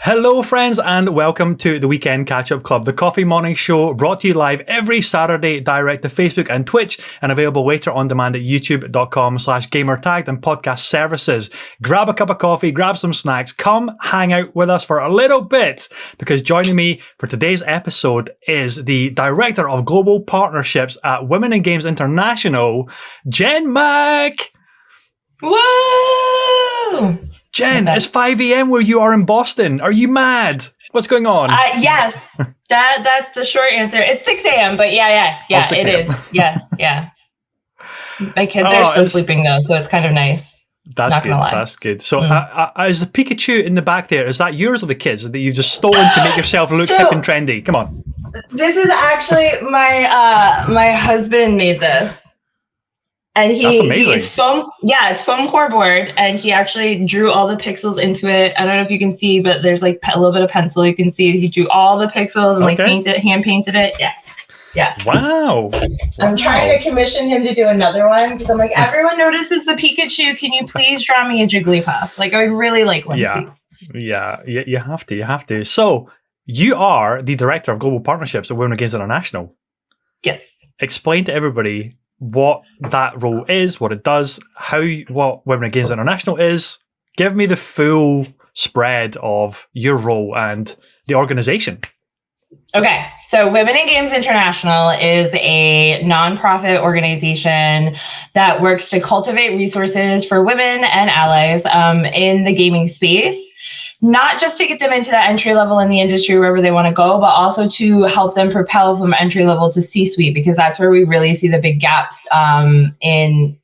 Hello, friends, and welcome to the Weekend Catch-Up Club, the coffee morning show brought to you live every Saturday, direct to Facebook and Twitch, and available later on demand at youtube.com/gamertagged and podcast services. Grab a cup of coffee, grab some snacks, come hang out with us for a little bit, because joining me for today's episode is the Director of Global Partnerships at Women in Games International, Jenn Mac! Woo! Jenn, it's 5 a.m. where you are in Boston. Are you mad? What's going on? Yes, that's the short answer. It's 6 a.m., but yeah, it is. Yes, yeah. My kids are still sleeping though, so it's kind of nice. That's good. That's good. So, is the Pikachu in the back there? Is that yours or the kids that you've just stolen to make yourself look hip and trendy? Come on. This is actually my husband made this. And that's amazing. It's foam core board, and he actually drew all the pixels into it. I don't know if you can see, but there's like a little bit of pencil. You can see he drew all the pixels and hand painted it. Yeah. Wow. I'm trying to commission him to do another one because I'm like, everyone notices the Pikachu. Can you please draw me a Jigglypuff? Like, I would really like one. Yeah. You have to. So you are the Director of Global Partnerships at Women in Games International. Yes. Explain to everybody what that role is, what it does, what Women in Games International is. Give me the full spread of your role and the organization. Okay, so Women in Games International is a nonprofit organization that works to cultivate resources for women and allies in the gaming space. Not just to get them into that entry level in the industry wherever they want to go, but also to help them propel from entry level to C-suite, because that's where we really see the big gaps in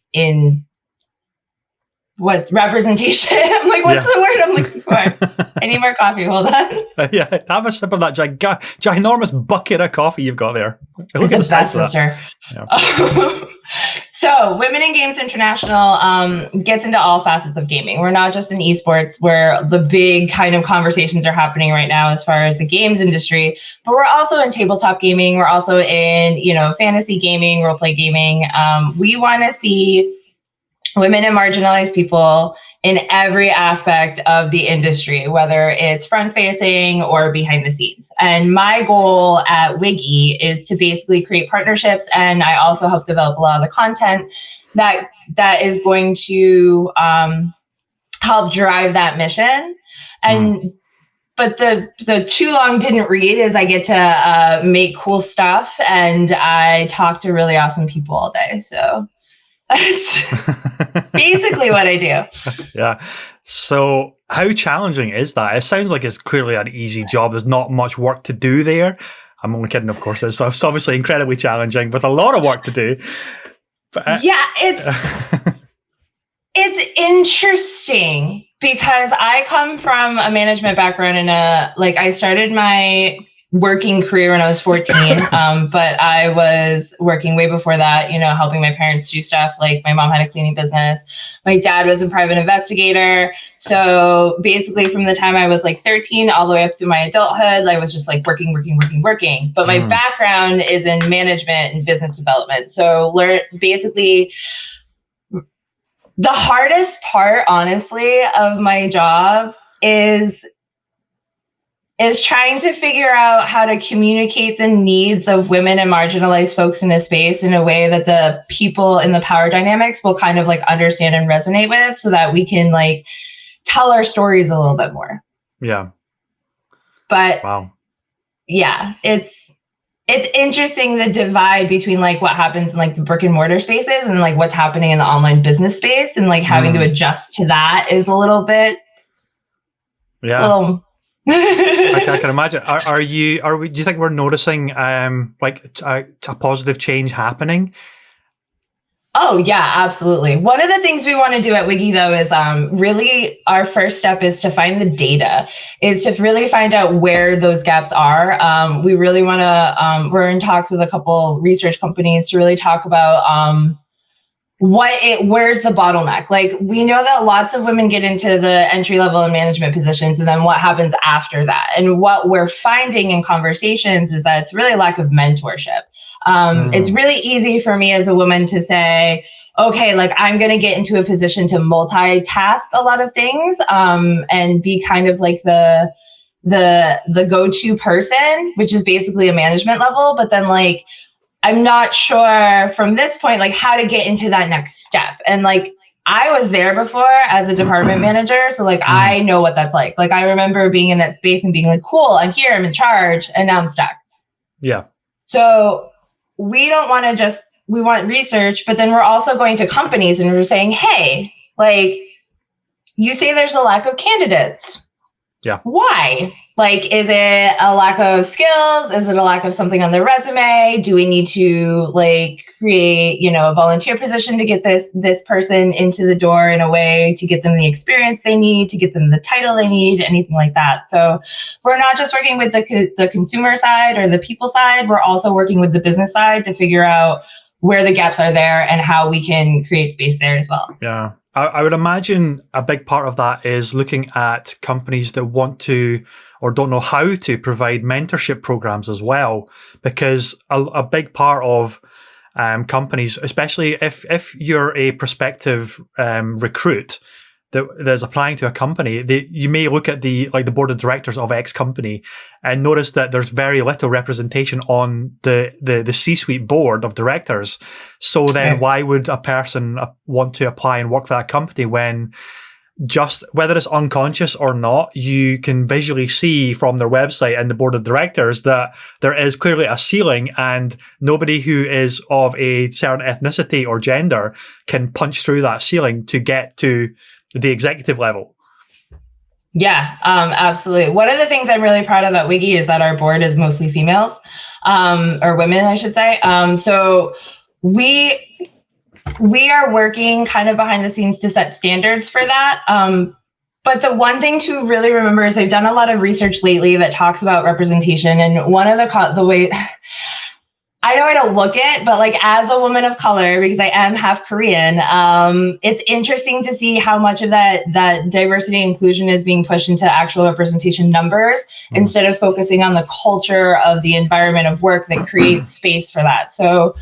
what's representation. I'm like, what's the word I'm looking for? I need more coffee. Hold on. Yeah, have a sip of that ginormous bucket of coffee you've got there. Look at the best, sister. Yeah. So, Women in Games International gets into all facets of gaming. We're not just in esports, where the big kind of conversations are happening right now as far as the games industry, but we're also in tabletop gaming. We're also in, fantasy gaming, role play gaming. We want to see women and marginalized people in every aspect of the industry, whether it's front-facing or behind the scenes. And my goal at Wiggy is to basically create partnerships, and I also help develop a lot of the content that is going to help drive that mission. And but the too long didn't read is I get to make cool stuff, and I talk to really awesome people all day. So that's basically what I do. Yeah. So how challenging is that? It sounds like it's clearly an easy job. There's not much work to do there. I'm only kidding, of course. It's obviously incredibly challenging with a lot of work to do. But, it's interesting because I come from a management background and I started my working career when I was 14, but I was working way before that, helping my parents do stuff. Like my mom had a cleaning business. My dad was a private investigator. So basically from the time I was 13 all the way up through my adulthood, I was just working. But my background is in management and business development. So basically the hardest part, honestly, of my job is trying to figure out how to communicate the needs of women and marginalized folks in a space in a way that the people in the power dynamics will kind of understand and resonate with, so that we can tell our stories a little bit more. Yeah. But wow. Yeah, it's interesting, the divide between what happens in the brick and mortar spaces and what's happening in the online business space, and having to adjust to that is a little bit. Yeah. I can imagine. Do you think we're noticing a positive change happening? Oh yeah, absolutely. One of the things we want to do at Wiggy though is really our first step is to find the data, is to really find out where those gaps are. We really want to, we're in talks with a couple research companies to really talk about where's the bottleneck? We know that lots of women get into the entry level and management positions, and then what happens after that? And what we're finding in conversations is that it's really lack of mentorship. It's really easy for me as a woman to say, okay, like I'm going to get into a position to multitask a lot of things, and be kind of like the go-to person, which is basically a management level. But then like, I'm not sure from this point, like how to get into that next step. And like, I was there before as a department manager. So like, I know what that's like. Like I remember being in that space and being like, cool, I'm here, I'm in charge, and now I'm stuck. Yeah. So we don't want to just, we want research, but then we're also going to companies and we're saying, hey, like you say there's a lack of candidates. Yeah. Why? Like, is it a lack of skills? Is it a lack of something on the resume? Do we need to like create, you know, a volunteer position to get this person into the door in a way to get them the experience they need, to get them the title they need, anything like that. So we're not just working with the consumer side or the people side. We're also working with the business side to figure out where the gaps are there and how we can create space there as well. Yeah. I would imagine a big part of that is looking at companies that want to or don't know how to provide mentorship programs as well, because a big part of companies, especially if you're a prospective recruit that is applying to a company, you may look at the board of directors of X company and notice that there's very little representation on the C-suite board of directors. So then why would a person want to apply and work for that company when just whether it's unconscious or not, you can visually see from their website and the board of directors that there is clearly a ceiling and nobody who is of a certain ethnicity or gender can punch through that ceiling to get to the executive level. Yeah, absolutely. One of the things I'm really proud of at Wiggy is that our board is mostly females, or women, I should say. So we are working kind of behind the scenes to set standards for that. But the one thing to really remember is they've done a lot of research lately that talks about representation. And one of the way, I know I don't look it, but like as a woman of color, because I am half Korean, it's interesting to see how much of that diversity and inclusion is being pushed into actual representation numbers instead of focusing on the culture of the environment of work that creates space for that. So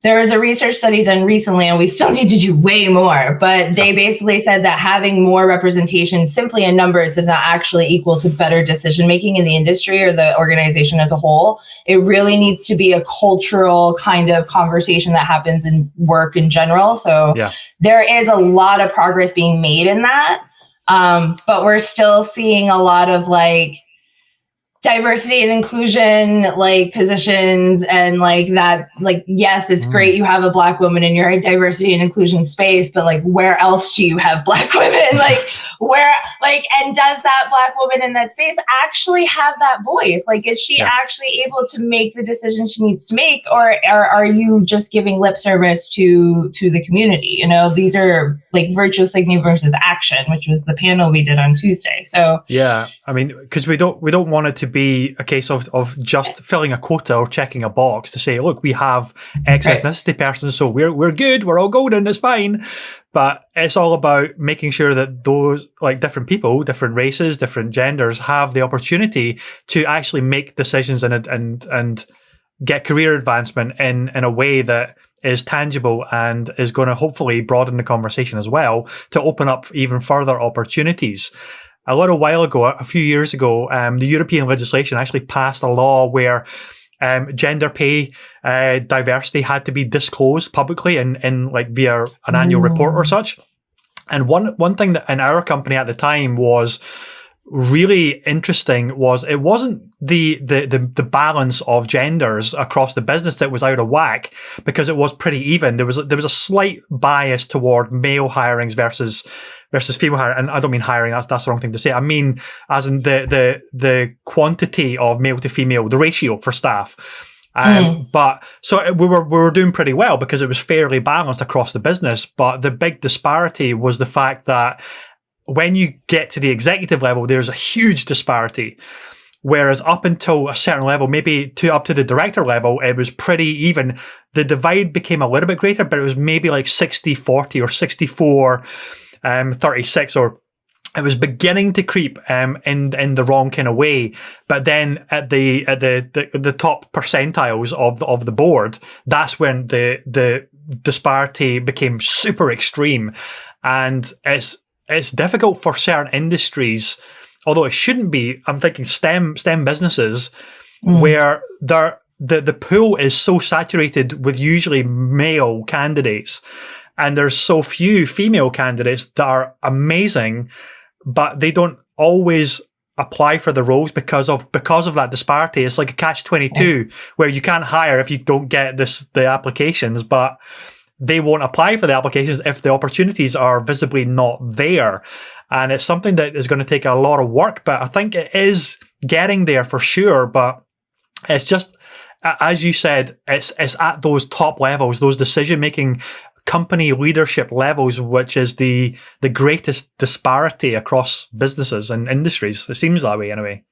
there was a research study done recently, and we still need to do way more, but they basically said that having more representation simply in numbers does not actually equal to better decision-making in the industry or the organization as a whole. It really needs to be a cultural kind of conversation that happens in work in general. So there is a lot of progress being made in that. But we're still seeing a lot of like diversity and inclusion, like positions and like that, like, yes, it's great you have a Black woman in your diversity and inclusion space, but like, where else do you have Black women? Like where, like, and does that Black woman in that space actually have that voice? Like, is she actually able to make the decisions she needs to make? Or are you just giving lip service to the community? You know, these are like virtual signaling versus action, which was the panel we did on Tuesday. So yeah, I mean, because we don't want it to be a case of just filling a quota or checking a box to say, look, we have X ethnicity persons, so we're good, we're all golden, it's fine. But it's all about making sure that those like different people, different races, different genders have the opportunity to actually make decisions and get career advancement in a way that is tangible and is going to hopefully broaden the conversation as well to open up even further opportunities. A little while ago, a few years ago, the European legislation actually passed a law where gender pay diversity had to be disclosed publicly in like via an annual report or such. And one thing that in our company at the time was really interesting was it wasn't the balance of genders across the business that was out of whack, because it was pretty even. There was a slight bias toward male hirings versus female hiring. And I don't mean hiring, that's the wrong thing to say. I mean as in the quantity of male to female, the ratio for staff. But so we were doing pretty well because it was fairly balanced across the business. But the big disparity was the fact that when you get to the executive level, there's a huge disparity. Whereas up until a certain level, maybe up to the director level, it was pretty even. The divide became a little bit greater, but it was maybe like 60-40 or 64-36, or it was beginning to creep in the wrong kind of way. But then at the top percentiles of the board, that's when the disparity became super extreme, and it's difficult for certain industries, although it shouldn't be. I'm thinking STEM businesses, where the pool is so saturated with usually male candidates, and there's so few female candidates that are amazing, but they don't always apply for the roles because of that disparity. It's like a catch-22 where you can't hire if you don't get the applications, but they won't apply for the applications if the opportunities are visibly not there. And it's something that is going to take a lot of work, but I think it is getting there for sure. But it's just, as you said, it's at those top levels, those decision-making company leadership levels, which is the greatest disparity across businesses and industries. It seems that way anyway.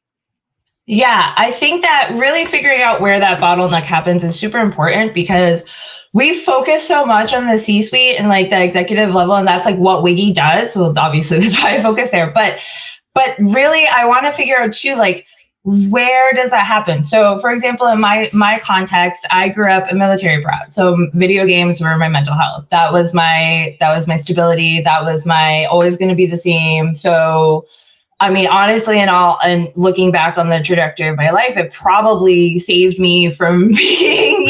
Yeah, I think that really figuring out where that bottleneck happens is super important, because we focus so much on the C-suite and like the executive level, and that's like what Wiggy does. So obviously that's why I focus there. But really, I want to figure out too, like, where does that happen? So for example, in my context, I grew up a military brat. So video games were my mental health. That was my stability. That was my always going to be the same. So, I mean, honestly, and looking back on the trajectory of my life, it probably saved me from being,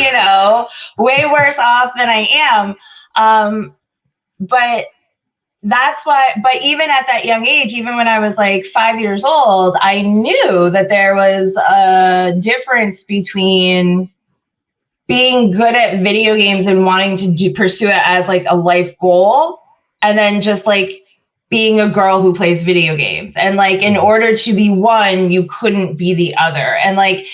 way worse off than I am. But that's why, but even at that young age, even when I was like 5 years old, I knew that there was a difference between being good at video games and wanting to pursue it as like a life goal, and then just like being a girl who plays video games. And like, in order to be one, you couldn't be the other. And like,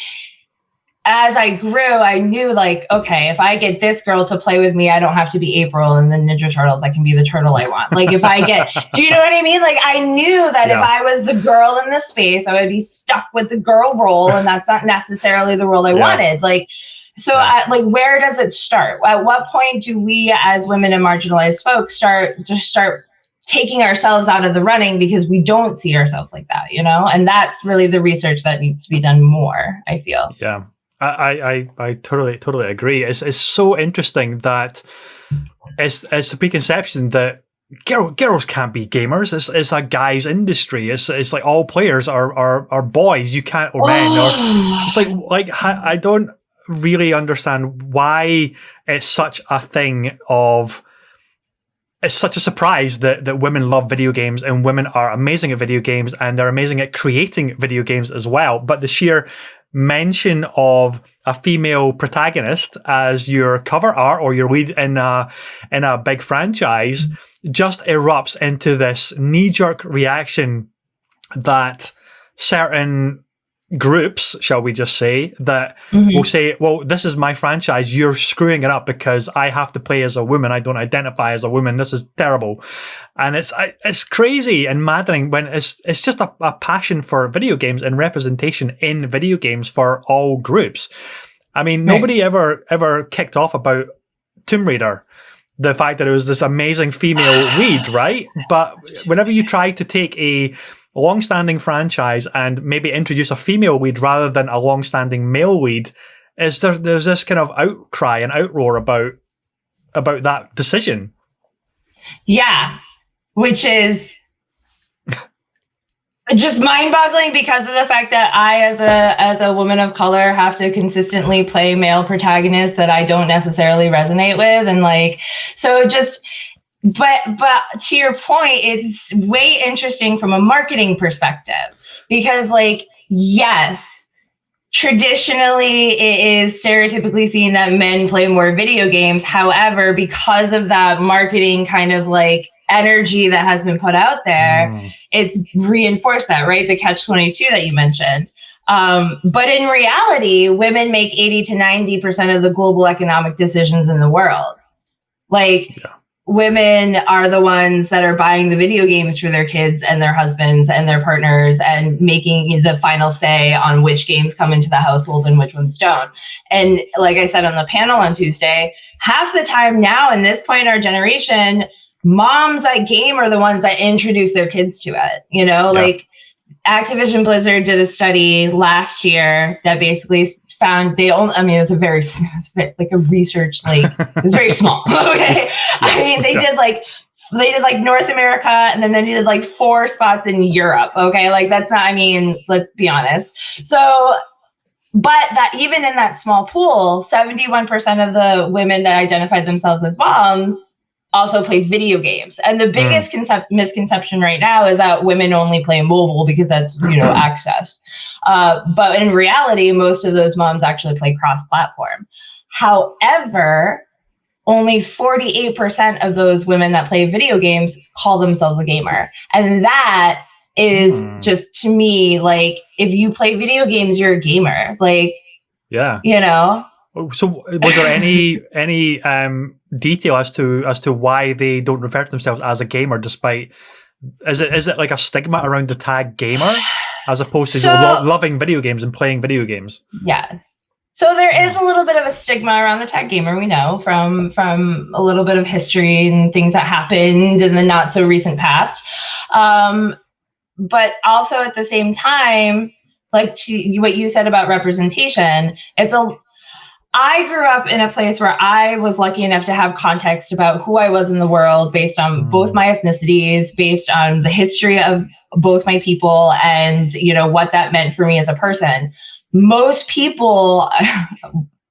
as I grew, I knew like, okay, if I get this girl to play with me, I don't have to be April and the Ninja Turtles. I can be the turtle I want. Like if I get, do you know what I mean? Like I knew that if I was the girl in the space, I would be stuck with the girl role, and that's not necessarily the role I wanted. Like, so like, where does it start? At what point do we as women and marginalized folks start taking ourselves out of the running because we don't see ourselves like that, And that's really the research that needs to be done more, I feel. Yeah. I totally agree. It's so interesting that it's a preconception that girls can't be gamers. It's a guy's industry. It's like all players are boys. You can't, or men. Or it's like I don't really understand why it's such a thing of. It's such a surprise that women love video games, and women are amazing at video games, and they're amazing at creating video games as well. But the sheer mention of a female protagonist as your cover art or your lead in a big franchise just erupts into this knee-jerk reaction that certain groups, shall we just say, that will say, well, this is my franchise, you're screwing it up because I have to play as a woman, I don't identify as a woman, this is terrible. And it's crazy and maddening when it's just a passion for video games and representation in video games for all groups. I mean, nobody ever kicked off about Tomb Raider, the fact that it was this amazing female lead, right? But whenever you try to take a long-standing franchise and maybe introduce a female lead rather than a long-standing male lead, there's this kind of outcry and outroar about that decision. Yeah, which is just mind-boggling because of the fact that I, as a woman of color, have to consistently play male protagonists that I don't necessarily resonate with, and like, so just. But to your point, it's way interesting from a marketing perspective, because like, yes, traditionally it is stereotypically seen that men play more video games. However, because of that marketing kind of like energy that has been put out there, it's reinforced that, right? The catch-22 that you mentioned. But in reality, women make 80 to 90% of the global economic decisions in the world. Like, women are the ones that are buying the video games for their kids and their husbands and their partners and making the final say on which games come into the household and which ones don't. And like I said on the panel on Tuesday, half the time now in this point in our generation, moms that game are the ones that introduce their kids to it. Like Activision Blizzard did a study last year that basically found they only, I mean, it was like a research, like, it was very small. Okay. I mean, they did like North America, and then they did like 4 spots in Europe. Okay. Like, that's not, I mean, let's be honest. So, but that even in that small pool, 71% of the women that identified themselves as moms also play video games. And the biggest misconception right now is that women only play mobile because that's, access. But in reality, most of those moms actually play cross-platform. However, only 48% of those women that play video games call themselves a gamer. And that is just, to me, like, if you play video games, you're a gamer. Like, yeah. So was there any detail as to why they don't refer to themselves as a gamer, despite, is it like a stigma around the tag gamer as opposed to loving video games and playing video games? Yeah. So there is a little bit of a stigma around the tag gamer, we know, from a little bit of history and things that happened in the not so recent past. But also at the same time, like what you said about representation, I grew up in a place where I was lucky enough to have context about who I was in the world based on both my ethnicities, based on the history of both my people, and, what that meant for me as a person. Most people,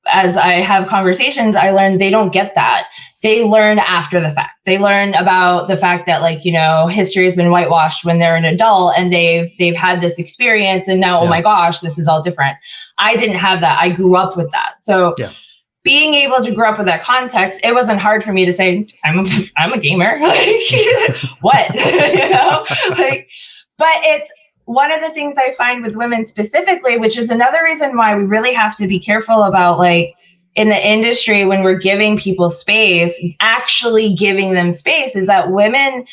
as I have conversations, I learn they don't get that. They learn after the fact. They learn about the fact that, like, history has been whitewashed when they're an adult, and they've had this experience, and now, oh my gosh, this is all different. I didn't have that. I grew up with that. So being able to grow up with that context, it wasn't hard for me to say, I'm a gamer. Like, what? But it's one of the things I find with women specifically, which is another reason why we really have to be careful about, like, in the industry, when we're giving people space, actually giving them space, is that women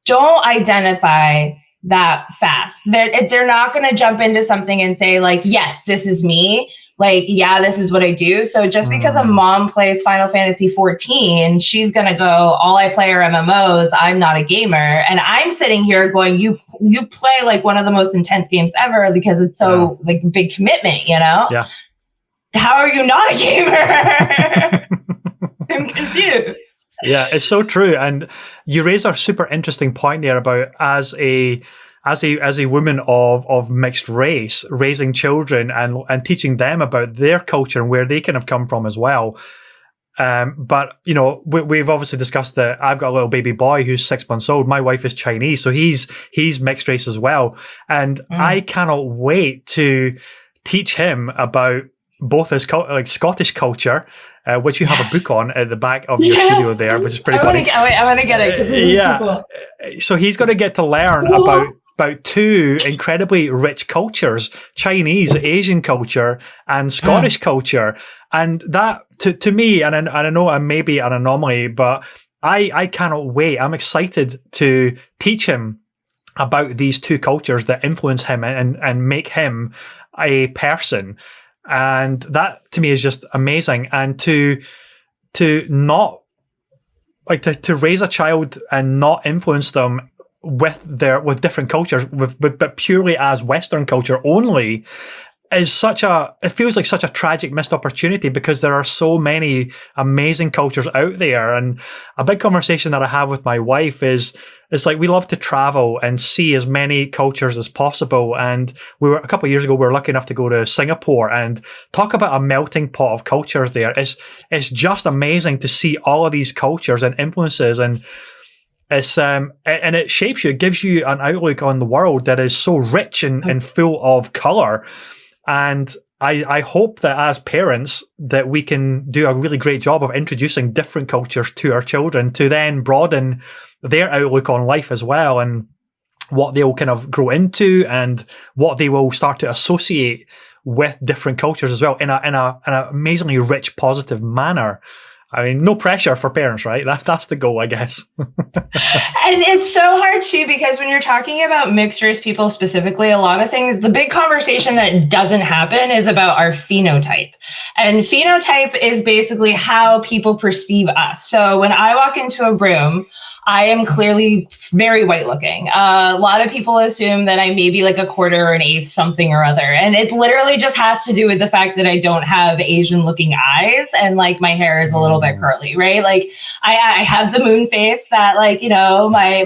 don't identify that fast. They're not going to jump into something and say, like, yes, this is me. Like, yeah, this is what I do. So just because a mom plays Final Fantasy 14, she's going to go, all I play are MMOs. I'm not a gamer. And I'm sitting here going, you play like one of the most intense games ever because it's so like big commitment, Yeah. How are you not a gamer? I'm confused. Yeah, it's so true. And you raise a super interesting point there about as a woman of mixed race, raising children and teaching them about their culture and where they can have come from as well. But we've obviously discussed that I've got a little baby boy who's 6 months old. My wife is Chinese, so he's mixed race as well. And I cannot wait to teach him about both his Scottish culture, which you have a book on at the back of your studio there, which is pretty funny. I want to get it. This is cool. So he's going to get to learn about 2 incredibly rich cultures: Chinese, Asian culture, and Scottish culture. And that, to me, and I know I may be an anomaly, but I cannot wait. I'm excited to teach him about these 2 cultures that influence him and make him a person. And that to me is just amazing. And to not like to raise a child and not influence them with different cultures, but purely as Western culture only, is it feels like such a tragic missed opportunity, because there are so many amazing cultures out there. And a big conversation that I have with my wife is like, we love to travel and see as many cultures as possible. And a couple of years ago, we were lucky enough to go to Singapore and talk about a melting pot of cultures there. It's just amazing to see all of these cultures and influences, and it's and it shapes you. It gives you an outlook on the world that is so rich and full of color. And I hope that as parents that we can do a really great job of introducing different cultures to our children, to then broaden their outlook on life as well, and what they will kind of grow into and what they will start to associate with different cultures as well in an amazingly rich, positive manner. I mean, no pressure for parents, right? That's the goal, I guess. And it's so hard too, because when you're talking about mixed race people specifically, a lot of things, the big conversation that doesn't happen is about our phenotype. And phenotype is basically how people perceive us. So when I walk into a room, I am clearly very white looking. A lot of people assume that I may be like a quarter or an eighth something or other. And it literally just has to do with the fact that I don't have Asian looking eyes and like my hair is a little bit curly, right? Like I have the moon face that like, you know, my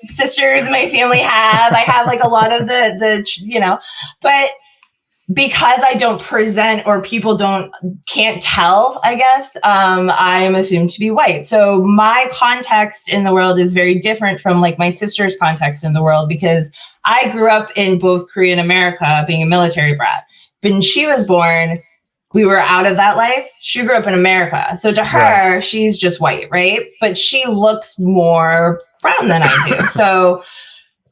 sisters and my family have. I have like a lot of the you know, but because I don't present or people can't tell, I guess, I'm assumed to be white. So my context in the world is very different from like my sister's context in the world, because I grew up in both Korea and America being a military brat. When she was born, we were out of that life. She grew up in America. So to her, she's just white, right? But she looks more brown than I do. So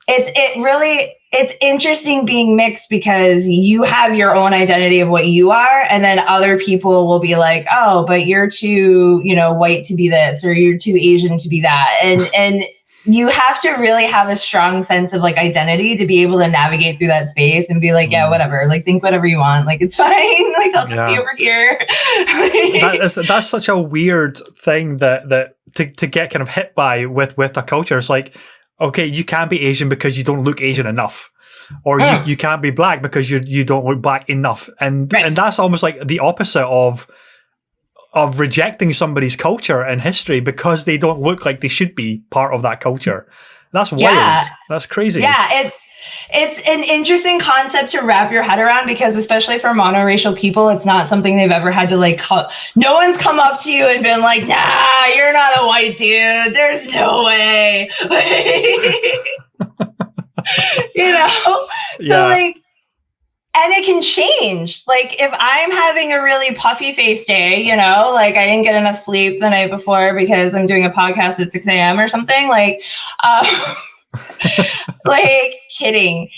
it's interesting being mixed, because you have your own identity of what you are, and then other people will be like, oh, but you're too, you know, white to be this, or you're too Asian to be that. And you have to really have a strong sense of like identity to be able to navigate through that space and be like, yeah, whatever, like think whatever you want, like it's fine, like I'll just be over here. that's such a weird thing that to get kind of hit by with a culture. It's like, okay, you can't be Asian because you don't look Asian enough, or you can't be black because you don't look black enough, and that's almost like the opposite of rejecting somebody's culture and history because they don't look like they should be part of that culture. That's wild. That's crazy. Yeah, it's an interesting concept to wrap your head around, because especially for monoracial people, it's not something they've ever had to like no one's come up to you and been like, nah, you're not a white dude, there's no way. You know? So like, and it can change. Like if I'm having a really puffy face day, you know, like I didn't get enough sleep the night before because I'm doing a podcast at 6 a.m. or something, like like kidding.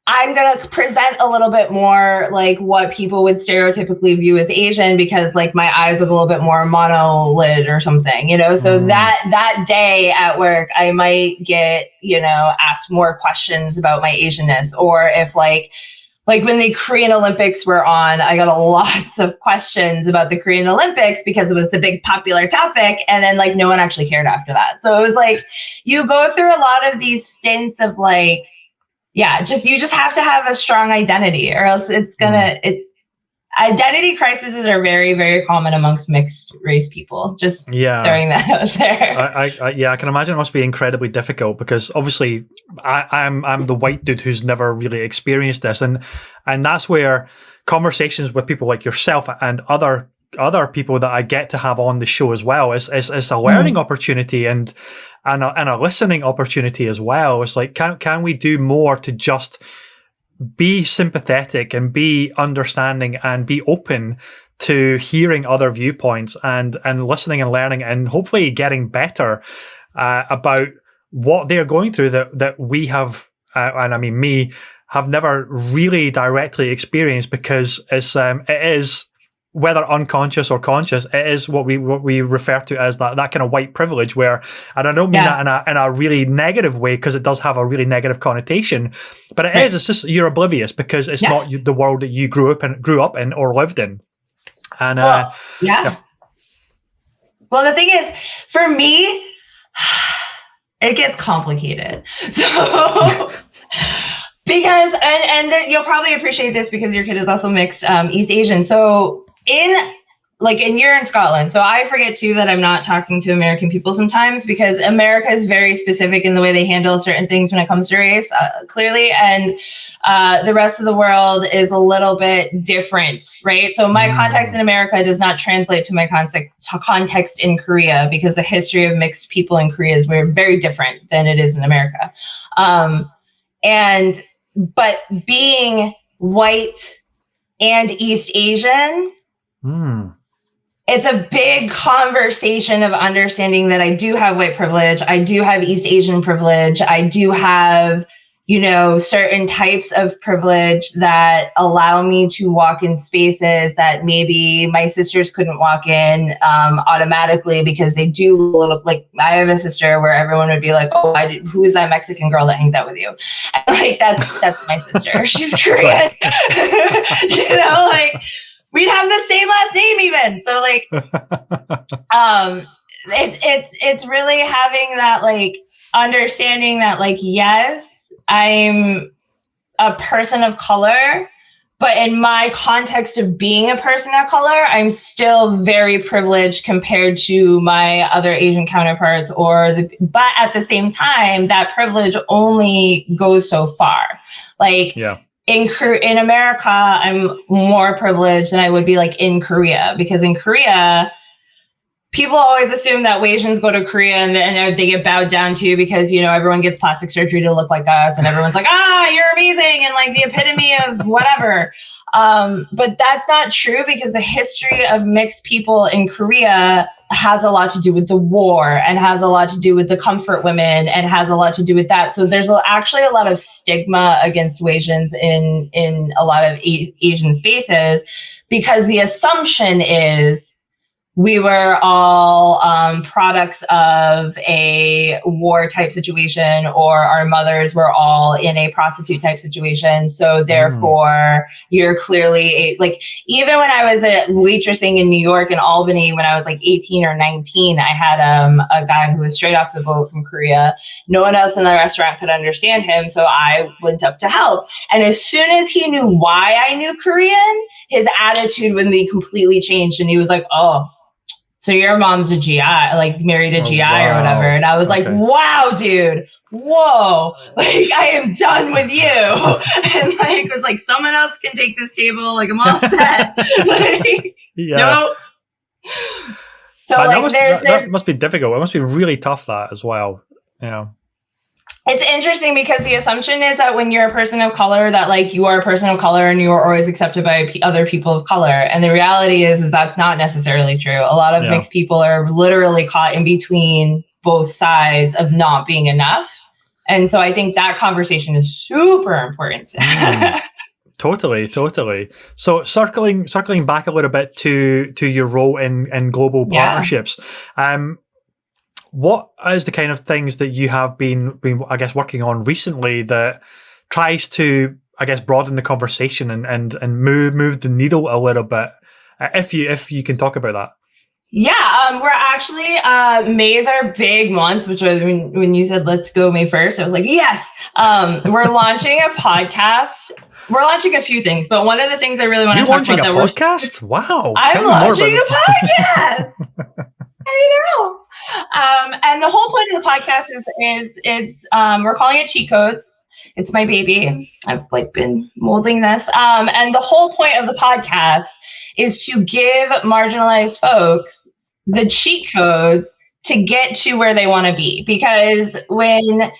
I'm going to present a little bit more like what people would stereotypically view as Asian, because like my eyes look a little bit more monolid or something, you know? So that day at work, I might get, you know, asked more questions about my Asianness. Or if like when the Korean Olympics were on, I got lots of questions about the Korean Olympics because it was the big popular topic. And then like no one actually cared after that. So it was like, you go through a lot of these stints of like, you just have to have a strong identity, or else it's gonna, identity crises are very, very common amongst mixed race people. Just throwing that out there. I can imagine it must be incredibly difficult, because obviously I'm the white dude who's never really experienced this, and that's where conversations with people like yourself and other people that I get to have on the show as well is a learning opportunity and a listening opportunity as well. It's like, can we do more to just be sympathetic and be understanding and be open to hearing other viewpoints and listening and learning and hopefully getting better about what they're going through that we have, and I mean me, have never really directly experienced, because it is, whether unconscious or conscious, it is what we refer to as that kind of white privilege, where, and I don't mean that in a really negative way, because it does have a really negative connotation, but it's just, you're oblivious because it's not the world that you grew up in or lived in. And well, the thing is, for me, it gets complicated. So because, and you'll probably appreciate this because your kid is also mixed East Asian. So and you're in Scotland, so I forget too that I'm not talking to American people sometimes, because America is very specific in the way they handle certain things when it comes to race, clearly, and the rest of the world is a little bit different, right? So my context in America does not translate to my context in Korea, because the history of mixed people in Korea is very different than it is in America. But being white and East Asian, it's a big conversation of understanding that I do have white privilege, I do have East Asian privilege, I do have, certain types of privilege that allow me to walk in spaces that maybe my sisters couldn't walk in automatically, because they do look like, I have a sister where everyone would be like, oh, who is that Mexican girl that hangs out with you? And like, that's my sister. She's Korean. Like we'd have the same last name even. So like, it's really having that like understanding that like, yes, I'm a person of color, but in my context of being a person of color, I'm still very privileged compared to my other Asian counterparts, but at the same time, that privilege only goes so far. Like in America, I'm more privileged than I would be like in Korea, because in Korea, people always assume that Asians go to Korea and they get bowed down to because, everyone gets plastic surgery to look like us. And everyone's like, you're amazing. And like the epitome of whatever. But that's not true, because the history of mixed people in Korea has a lot to do with the war and has a lot to do with the comfort women and has a lot to do with that. So there's actually a lot of stigma against Asians in a lot of Asian spaces, because the assumption is we were all products of a war type situation, or our mothers were all in a prostitute type situation. So therefore, you're clearly like, even when I was waitressing in New York and Albany, when I was like 18 or 19, I had a guy who was straight off the boat from Korea. No one else in the restaurant could understand him. So I went up to help. And as soon as he knew why I knew Korean, his attitude with me completely changed. And he was like, oh, so your mom's a GI, like married a GI or whatever. And I was like, wow, dude, whoa, like I am done with you. And like, was like, someone else can take this table. Like I'm all set. Like, nope. So but like, that must be difficult. It must be really tough, that as well. It's interesting because the assumption is that when you're a person of color, that like you are a person of color and you are always accepted by other people of color. And the reality is that's not necessarily true. A lot of mixed people are literally caught in between both sides of not being enough. And so I think that conversation is super important. Totally. So circling back a little bit to your role in global partnerships, what is the kind of things that you have been I guess working on recently that tries to, I guess, broaden the conversation and move the needle a little bit, if you can talk about that? Yeah, we're actually May is our big month, which was when you said let's go May 1st. I was like, yes. We're launching a podcast. We're launching a few things, but one of the things I really want to talk about. You're launching a podcast? Wow! I'm launching a podcast. I know. And the whole point of the podcast is we're calling it Cheat Codes. It's my baby. I've like been molding this. And the whole point of the podcast is to give marginalized folks the cheat codes to get to where they want to be. Because when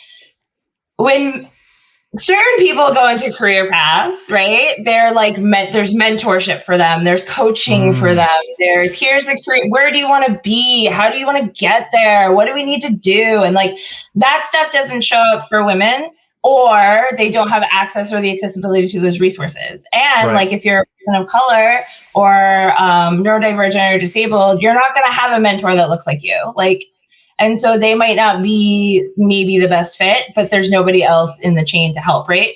certain people go into career paths, right? They're like, there's mentorship for them. There's coaching for them. Here's the career. Where do you want to be? How do you want to get there? What do we need to do? And like that stuff doesn't show up for women, or they don't have access or the accessibility to those resources. And like, if you're a person of color or neurodivergent or disabled, you're not going to have a mentor that looks like you. Like, and so they might not be maybe the best fit, but there's nobody else in the chain to help, right?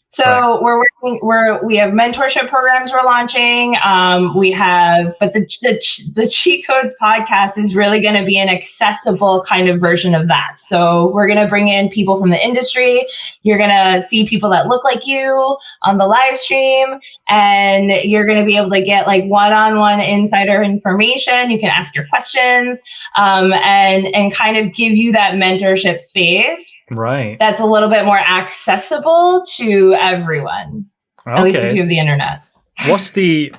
So we have mentorship programs we're launching. But the Cheat Codes podcast is really going to be an accessible kind of version of that. So we're going to bring in people from the industry. You're going to see people that look like you on the live stream, and you're going to be able to get like one-on-one insider information. You can ask your questions, and kind of give you that mentorship space. Right. That's a little bit more accessible to everyone, at least if you have the internet. What's the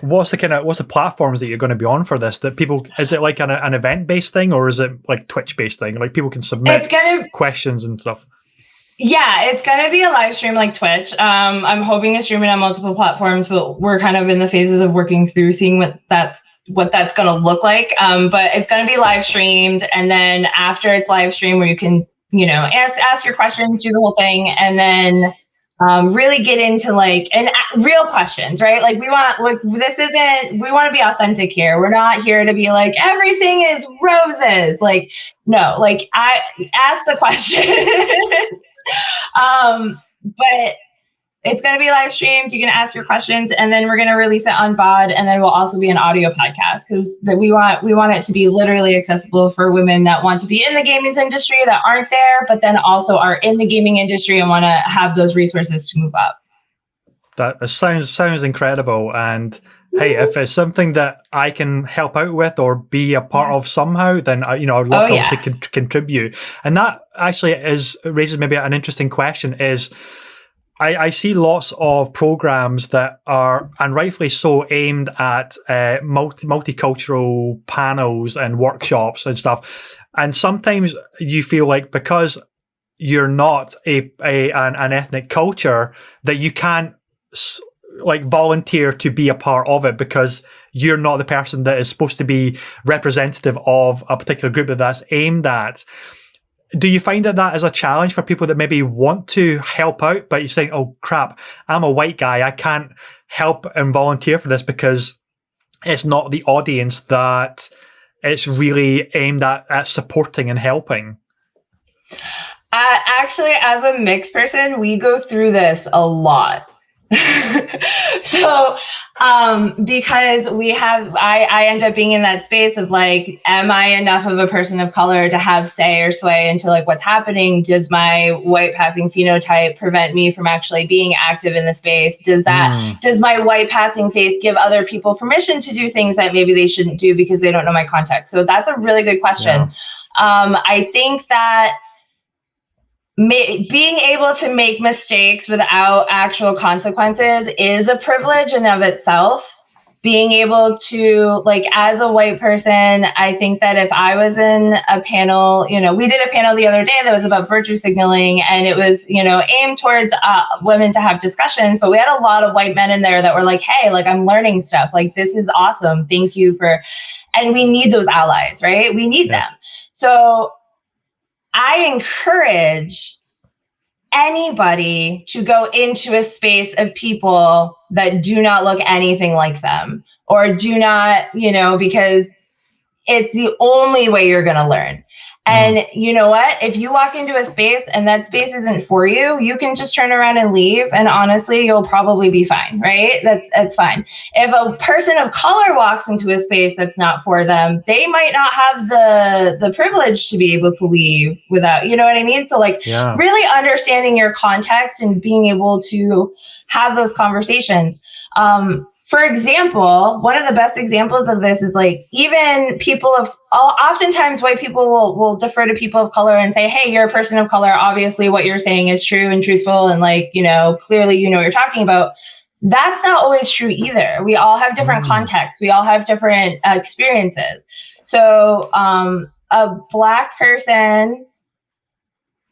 platforms that you're going to be on for this? That people, is it like an event based thing, or is it like Twitch based thing? Like people can submit questions and stuff. Yeah, it's going to be a live stream like Twitch. I'm hoping to stream it on multiple platforms, but we're kind of in the phases of working through seeing what that's going to look like. But it's going to be live streamed, and then after it's live streamed, where you can ask your questions, do the whole thing, and then really get into like real questions, right? Like we want to be authentic here. We're not here to be like everything is roses. Like no, like I ask the question. But it's going to be live streamed. You can ask your questions, and then we're going to release it on VOD, and then we'll also be an audio podcast because we want it to be literally accessible for women that want to be in the gaming industry that aren't there, but then also are in the gaming industry and want to have those resources to move up. That sounds incredible. And hey, if it's something that I can help out with or be a part of somehow, then I'd love to obviously contribute. And that actually raises maybe an interesting question is, I see lots of programs that are, and rightfully so, aimed at multicultural panels and workshops and stuff. And sometimes you feel like because you're not an ethnic culture, that you can't like volunteer to be a part of it because you're not the person that is supposed to be representative of a particular group that's aimed at. Do you find that is a challenge for people that maybe want to help out, but you're saying, oh crap, I'm a white guy, I can't help and volunteer for this because it's not the audience that it's really aimed at supporting and helping? Actually, as a mixed person, we go through this a lot. So, because I end up being in that space of like, am I enough of a person of color to have say or sway into like what's happening? Does my white passing phenotype prevent me from actually being active in the space? Does my white passing face give other people permission to do things that maybe they shouldn't do because they don't know my context? So that's a really good question. Yeah. I think that being able to make mistakes without actual consequences is a privilege in of itself. Being able to, like, as a white person, I think that if I was in a panel, we did a panel the other day that was about virtue signaling, and it was, aimed towards women to have discussions, but we had a lot of white men in there that were like, hey, like, I'm learning stuff. Like, this is awesome. Thank you and we need those allies, right? We need them. So I encourage anybody to go into a space of people that do not look anything like them or do not, because it's the only way you're going to learn. And you know what? If you walk into a space and that space isn't for you, you can just turn around and leave. And honestly, you'll probably be fine, right? That's fine. If a person of color walks into a space that's not for them, they might not have the privilege to be able to leave without, you know what I mean? So really understanding your context and being able to have those conversations. For example, one of the best examples of this is like even oftentimes white people will defer to people of color and say, hey, you're a person of color. Obviously what you're saying is true and truthful. And like, clearly, what you're talking about. That's not always true either. We all have different contexts. We all have different experiences. So a Black person,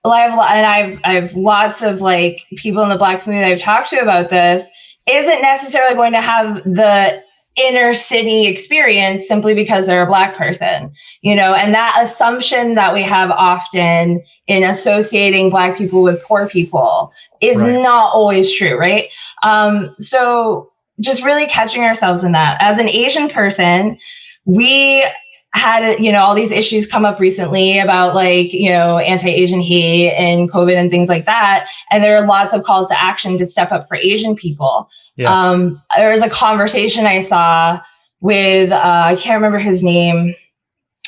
I have lots of like people in the Black community I've talked to about this, isn't necessarily going to have the inner city experience simply because they're a Black person, and that assumption that we have often in associating Black people with poor people is not always true, right? So just really catching ourselves in that. As an Asian person, we had, all these issues come up recently about like, anti-Asian hate and COVID and things like that. And there are lots of calls to action to step up for Asian people. Yeah. There was a conversation I saw with, I can't remember his name.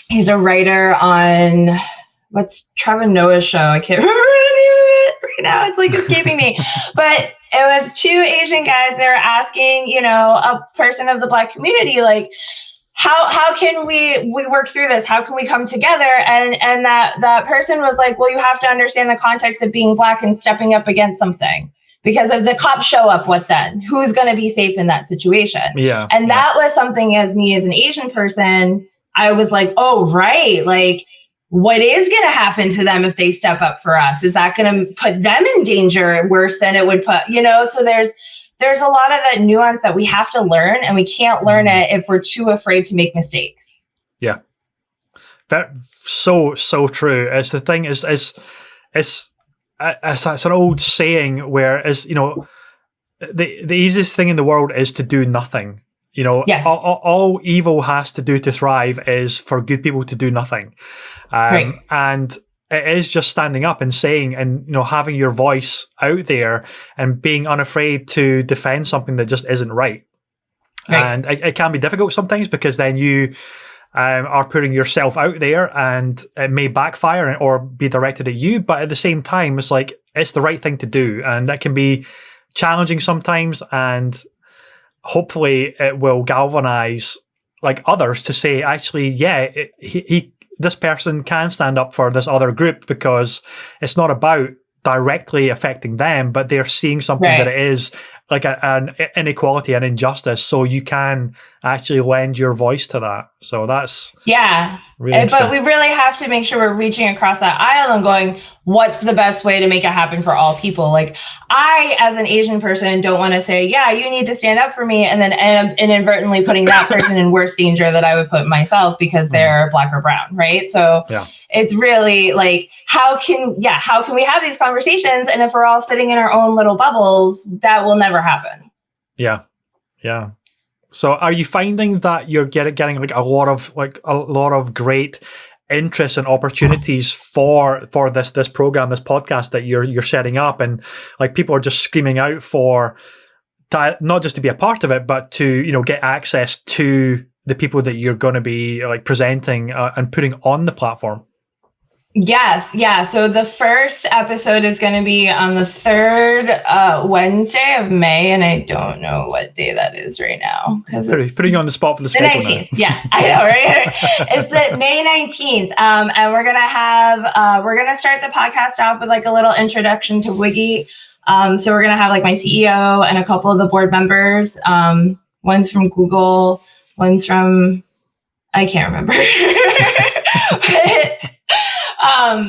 He's a writer on what's Trevor Noah's show. I can't remember the name of it right now. It's like escaping me, but it was two Asian guys. They were asking, a person of the Black community, like, how can we work through this? How can we come together? And that person was like, well, you have to understand the context of being Black and stepping up against something. Because if the cops show up, what then? Who's going to be safe in that situation? Yeah. And that was something as an Asian person, I was like, oh, right. Like, what is going to happen to them if they step up for us? Is that going to put them in danger worse than it would put, so there's a lot of that nuance that we have to learn, and we can't learn it if we're too afraid to make mistakes. Yeah. So true. It's the thing it's an old saying where the easiest thing in the world is to do nothing. Yes. All evil has to do to thrive is for good people to do nothing. Right. And it is just standing up and saying, and having your voice out there and being unafraid to defend something that just isn't right. And it can be difficult sometimes, because then you are putting yourself out there and it may backfire or be directed at you. But at the same time, it's like, it's the right thing to do. And that can be challenging sometimes. And hopefully it will galvanize like others to say, actually, yeah, this person can stand up for this other group, because it's not about directly affecting them, but they're seeing something that it is like an inequality and injustice. So you can actually lend your voice to that. So that's really but we really have to make sure we're reaching across that aisle and going, what's the best way to make it happen for all people? Like, I, as an Asian person, don't want to say, yeah, you need to stand up for me, and then inadvertently putting that person in worse danger that I would put myself because they're Black or brown, right? So it's really like, how can we have these conversations? And if we're all sitting in our own little bubbles, that will never happen. Yeah. So are you finding that you're getting like a lot of great interest and opportunities for this program, this podcast that you're setting up, and like people are just screaming out for not just to be a part of it, but to get access to the people that you're going to be like presenting and putting on the platform? Yes. Yeah. So the first episode is going to be on the third Wednesday of May, and I don't know what day that is right now. Putting you on the spot for the schedule. The 19th. Yeah, I know, right? It's the May 19th. And we're going to start the podcast off with like a little introduction to Wiggy. So we're going to have like my CEO and a couple of the board members. One's from Google, one's from, I can't remember.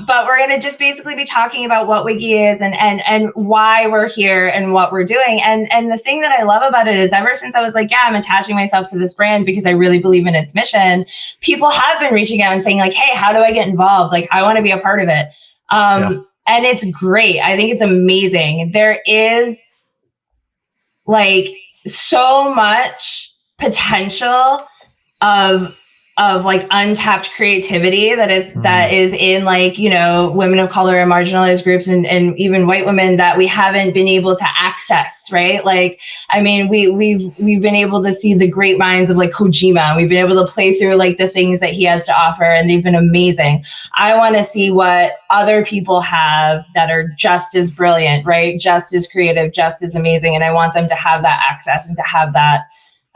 But we're going to just basically be talking about what Wiggy is and why we're here and what we're doing. And the thing that I love about it is, ever since I was like, I'm attaching myself to this brand because I really believe in its mission, people have been reaching out and saying like, hey, how do I get involved? Like, I want to be a part of it. And it's great. I think it's amazing. There is like so much potential of like untapped creativity that is in like, women of color and marginalized groups and even white women that we haven't been able to access, right? Like, I mean, we've been able to see the great minds of like Kojima. We've been able to play through like the things that he has to offer, and they've been amazing. I want to see what other people have that are just as brilliant, right? Just as creative, just as amazing. And I want them to have that access and to have that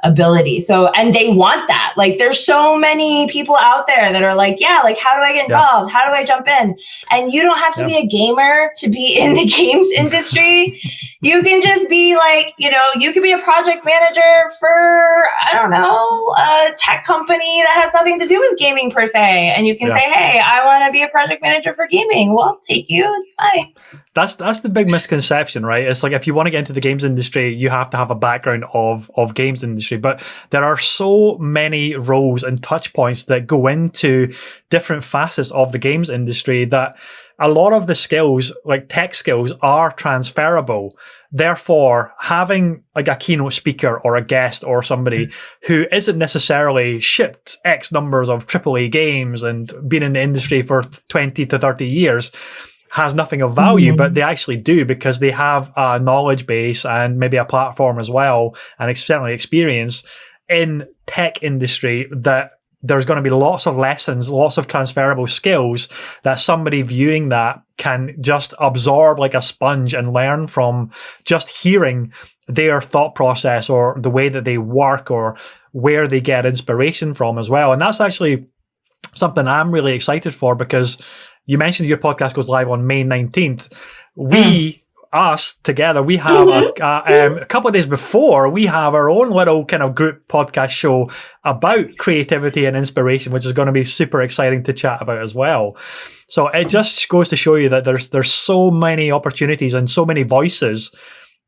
ability. So, and they want that. Like, there's so many people out there that are like, like, how do I get involved? How do I jump in? And you don't have to be a gamer to be in the games industry. You can just be like, you could be a project manager for, I don't know, a tech company that has nothing to do with gaming per se. And you can say, hey, I want to be a project manager for gaming. Well, I'll take you. It's fine. That's the big misconception, right? It's like, if you want to get into the games industry, you have to have a background of games industry. But there are so many roles and touch points that go into different facets of the games industry that a lot of the skills, like tech skills, are transferable. Therefore, having like a keynote speaker or a guest or somebody who isn't necessarily shipped X numbers of AAA games and been in the industry for 20 to 30 years has nothing of value, but they actually do, because they have a knowledge base and maybe a platform as well, and certainly experience in tech industry, that there's going to be lots of lessons, lots of transferable skills that somebody viewing that can just absorb like a sponge and learn from just hearing their thought process or the way that they work or where they get inspiration from as well. And that's actually something I'm really excited for, because you mentioned your podcast goes live on May 19th. Us together, we have a couple of days before, we have our own little kind of group podcast show about creativity and inspiration, which is going to be super exciting to chat about as well. So it just goes to show you that there's so many opportunities and so many voices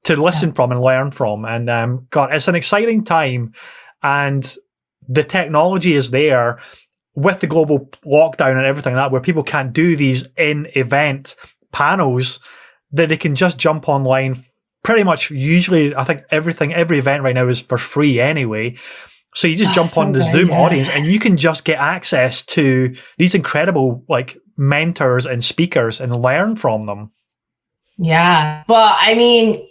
to listen from and learn from. And God, it's an exciting time, and the technology is there. with the global lockdown and everything like that, where people can't do these in-event panels, that they can just jump online pretty much. Usually, I think every event right now is for free anyway. So you just jump on the Zoom audience and you can just get access to these incredible like mentors and speakers and learn from them. Yeah. Well, I mean,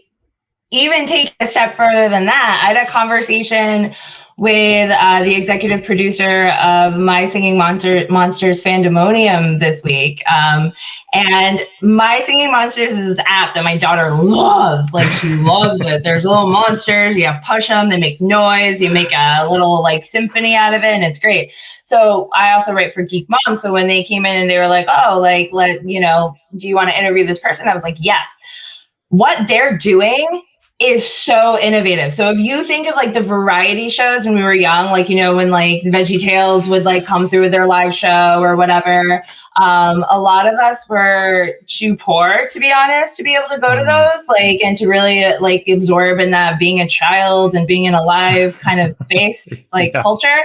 even take a step further than that, I had a conversation with the executive producer of My Singing Monsters Fandemonium this week. And My Singing Monsters is this app that my daughter loves. Like, she loves it. There's little monsters. You push them, they make noise. You make a little like symphony out of it, and it's great. So I also write for Geek Mom. So when they came in and they were like, oh, like, do you want to interview this person? I was like, yes. What they're doing is so innovative. So if you think of like the variety shows when we were young, like, when like Veggie Tales would like come through with their live show or whatever, a lot of us were too poor, to be honest, to be able to go to those, like, and to really like absorb in that being a child and being in a live kind of space, like culture.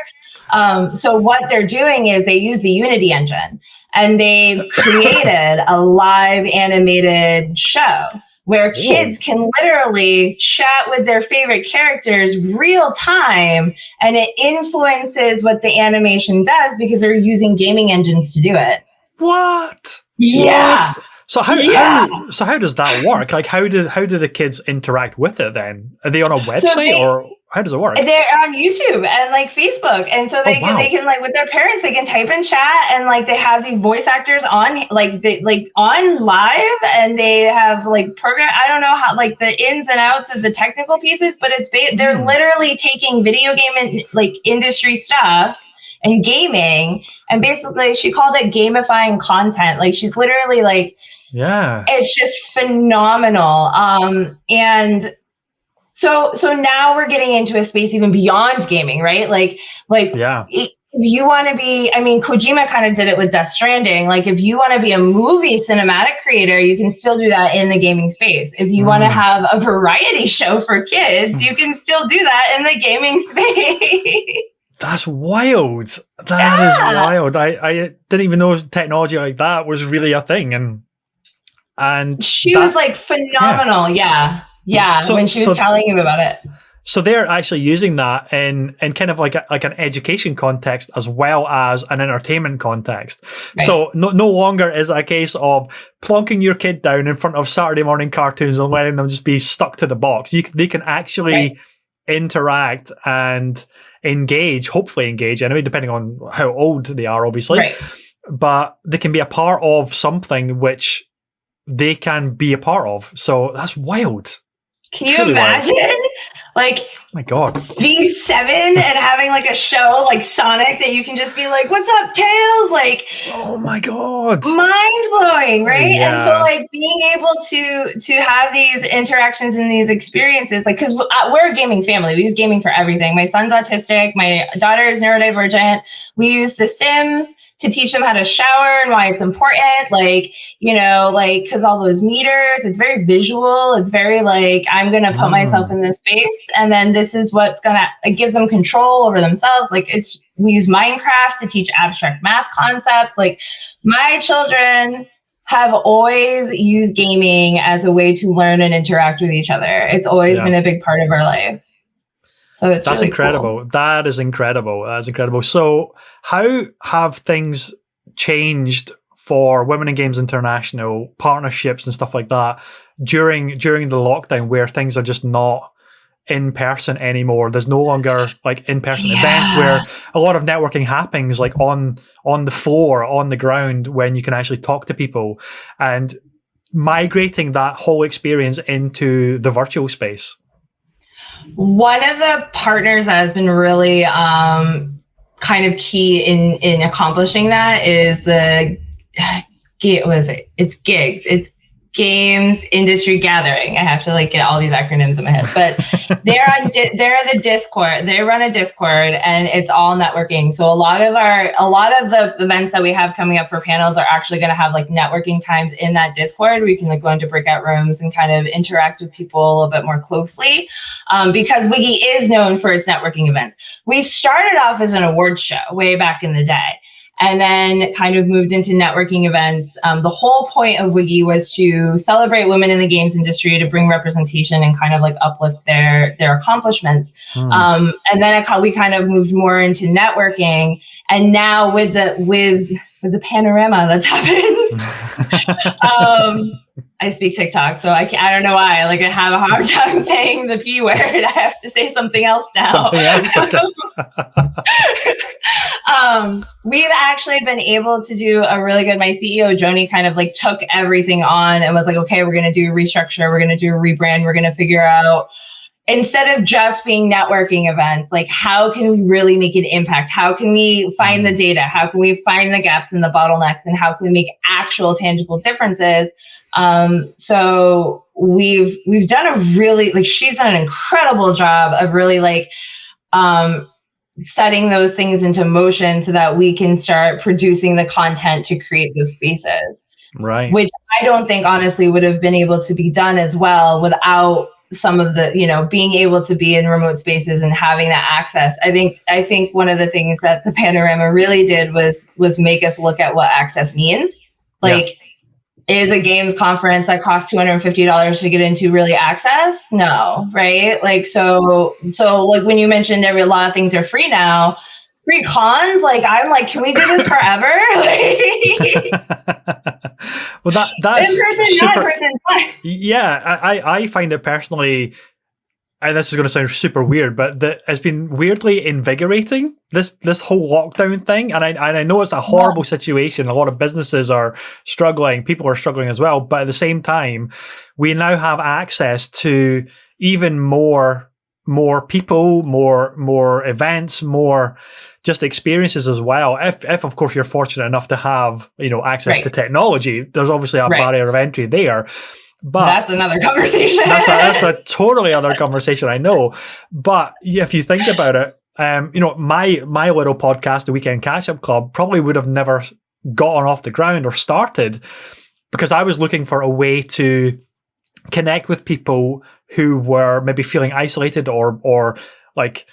So what they're doing is they use the Unity engine and they've created a live animated show where kids can literally chat with their favorite characters real time, and it influences what the animation does because they're using gaming engines to do it. What? Yeah. What? So how does that work? Like, how do the kids interact with it then? Are they on a website or how does it work? They're on YouTube and like Facebook, and so they can like with their parents, they can type in chat, and like they have the voice actors on on live, and they have like program. I don't know how like the ins and outs of the technical pieces, but it's they're literally taking video game and like industry stuff and gaming, and basically she called it gamifying content. Like, she's literally like, it's just phenomenal. And so now we're getting into a space even beyond gaming, right? If you want to be, I mean, Kojima kind of did it with Death Stranding. Like, if you want to be a movie cinematic creator, you can still do that in the gaming space. If you want to have a variety show for kids, you can still do that in the gaming space. That's wild. That is wild. I didn't even know technology like that was really a thing. And she was like phenomenal. Yeah. So, when she was telling him about it. So they're actually using that in kind of like an education context as well as an entertainment context. Right. So no longer is it a case of plonking your kid down in front of Saturday morning cartoons and letting them just be stuck to the box. They can actually interact and hopefully engage anyway, depending on how old they are, obviously. Right. But they can be a part of something which they can be a part of. So that's wild. Can you imagine? Wild. Like, oh my God, being 7 and having like a show like Sonic that you can just be like, "What's up, Tails?" Like, oh my God, mind blowing, right? Yeah. And so like being able to have these interactions and these experiences, like, because we're a gaming family, we use gaming for everything. My son's autistic, my daughter is neurodivergent. We use The Sims to teach them how to shower and why it's important. Like, because all those meters, it's very visual. It's very like, I'm going to put myself in this space, and then this is what's it gives them control over themselves. Like, we use Minecraft to teach abstract math concepts. Like, my children have always used gaming as a way to learn and interact with each other. It's always been a big part of our life. So that's really incredible. Cool. That is incredible. So how have things changed for Women in Games International partnerships and stuff like that during the lockdown, where things are just not in person anymore? There's no longer like in-person events where a lot of networking happens like on the floor, on the ground, when you can actually talk to people, and migrating that whole experience into the virtual space. One of the partners that has been really kind of key in accomplishing that is It's GIGS. It's Games Industry Gathering. I have to like get all these acronyms in my head, but they're the Discord. They run a Discord, and it's all networking. So a lot of the events that we have coming up for panels are actually going to have like networking times in that Discord where you can like go into breakout rooms and kind of interact with people a bit more closely. Because Wiggy is known for its networking events. We started off as an awards show way back in the day. and then kind of moved into networking events. The whole point of Wiggy was to celebrate women in the games industry, to bring representation and kind of like uplift their accomplishments. And then we kind of moved more into networking. And now with the panorama that's happened, I speak TikTok, so I don't know why. Like, I have a hard time saying the P word. I have to say something else now. We've actually been able to do a really good. My CEO, Joni, kind of like took everything on and was like, okay, we're going to do a restructure. We're going to do a rebrand. We're going to figure out, instead of just being networking events, like, how can we really make an impact? How can we find the data? How can we find the gaps and the bottlenecks? And how can we make actual tangible differences? So we've done a really, like, she's done an incredible job of really like, setting those things into motion so that we can start producing the content to create those spaces. Right. Which I don't think honestly would have been able to be done as well without some of the, being able to be in remote spaces and having that access. I think one of the things that the panorama really did was make us look at what access means. Like, is a games conference that costs $250 to get into really access? No, right? Like, so like when you mentioned a lot of things are free now, free cons, like, I'm like, can we do this forever? Well, that's in person, super, not in person. Yeah, I find it personally, and this is going to sound super weird, but it's been weirdly invigorating, this whole lockdown thing. And I know it's a horrible situation. A lot of businesses are struggling. People are struggling as well. But at the same time, we now have access to even more people, more events, more just experiences as well. If of course you're fortunate enough to have, access to technology, there's obviously a barrier of entry there. But that's another conversation. that's a totally other conversation, I know. But if you think about it, my little podcast, the Weekend Catch-Up Club, probably would have never gotten off the ground or started because I was looking for a way to connect with people who were maybe feeling isolated or like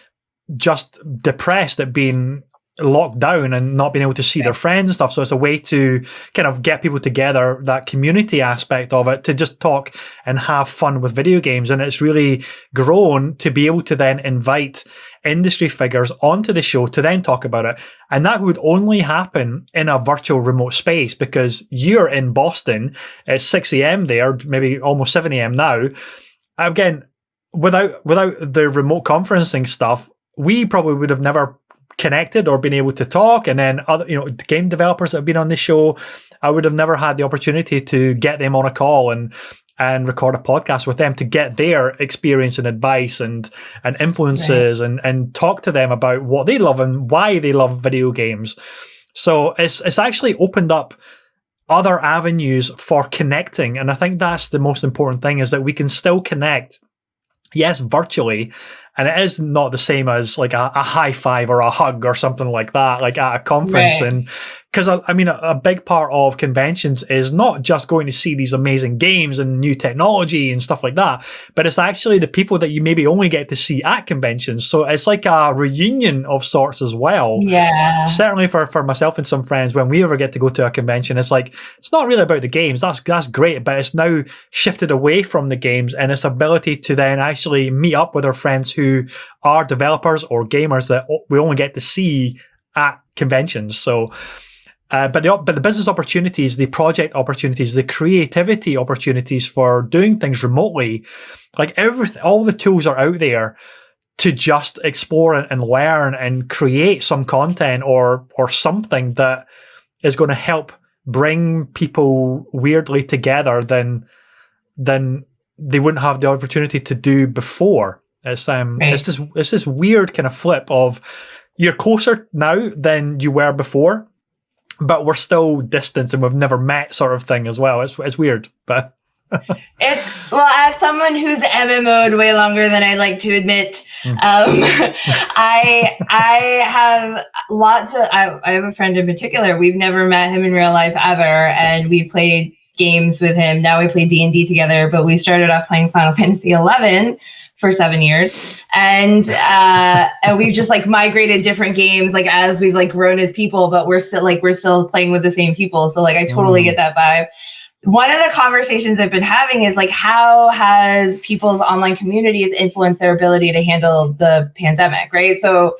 just depressed at being locked down and not being able to see their friends and stuff. So it's a way to kind of get people together, that community aspect of it, to just talk and have fun with video games. And it's really grown to be able to then invite industry figures onto the show to then talk about it. And that would only happen in a virtual remote space because you're in Boston. It's 6 a.m. there, maybe almost 7 a.m. now. Again, without the remote conferencing stuff, we probably would have never connected or been able to talk. And then other, game developers that have been on this show, I would have never had the opportunity to get them on a call and record a podcast with them to get their experience and advice and influences and talk to them about what they love and why they love video games. So it's actually opened up other avenues for connecting. And I think that's the most important thing, is that we can still connect, yes, virtually. And it is not the same as like a high five or a hug or something like that, like at a conference. Right. And because I mean, a big part of conventions is not just going to see these amazing games and new technology and stuff like that, but it's actually the people that you maybe only get to see at conventions. So it's like a reunion of sorts as well. Yeah. Certainly for myself and some friends, when we ever get to go to a convention, it's like, it's not really about the games. That's great, but it's now shifted away from the games and its ability to then actually meet up with our friends who are developers or gamers that we only get to see at conventions. So, but the business opportunities, the project opportunities, the creativity opportunities for doing things remotely, like all the tools are out there to just explore and learn and create some content or something that is going to help bring people weirdly together than they wouldn't have the opportunity to do before. It's this weird kind of flip of you're closer now than you were before, but we're still distant and we've never met, sort of thing as well. It's weird, but as someone who's MMO'd way longer than I like to admit, I have I have a friend in particular. We've never met him in real life ever, and we played games with him. Now we play D&D together, but we started off playing Final Fantasy 11 for 7 years. And we've just like migrated different games, like as we've like grown as people, but we're still playing with the same people. So like, I totally get that vibe. One of the conversations I've been having is like, how has people's online communities influenced their ability to handle the pandemic, right? So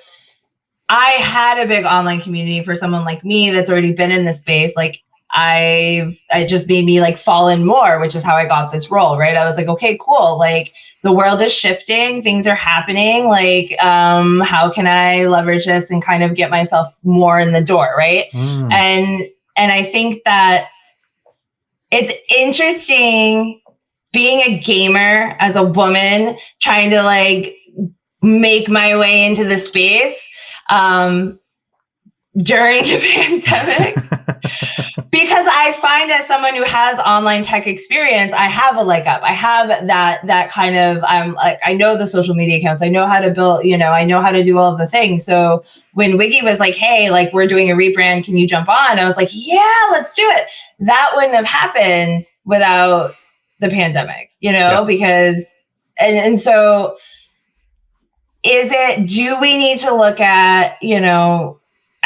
I had a big online community for someone like me that's already been in this space. Like it just made me like fall in more, which is how I got this role, right? I was like, okay, cool. Like the world is shifting, things are happening. Like, how can I leverage this and kind of get myself more in the door, right? And I think that it's interesting being a gamer as a woman, trying to like make my way into the space during the pandemic, because I find as someone who has online tech experience, I have a leg up. I have that kind of, I know the social media accounts, I know how to build, I know how to do all of the things. So when Wiggy was like, hey, like we're doing a rebrand, can you jump on? I was like, yeah, let's do it. That wouldn't have happened without the pandemic, because, and so do we need to look at,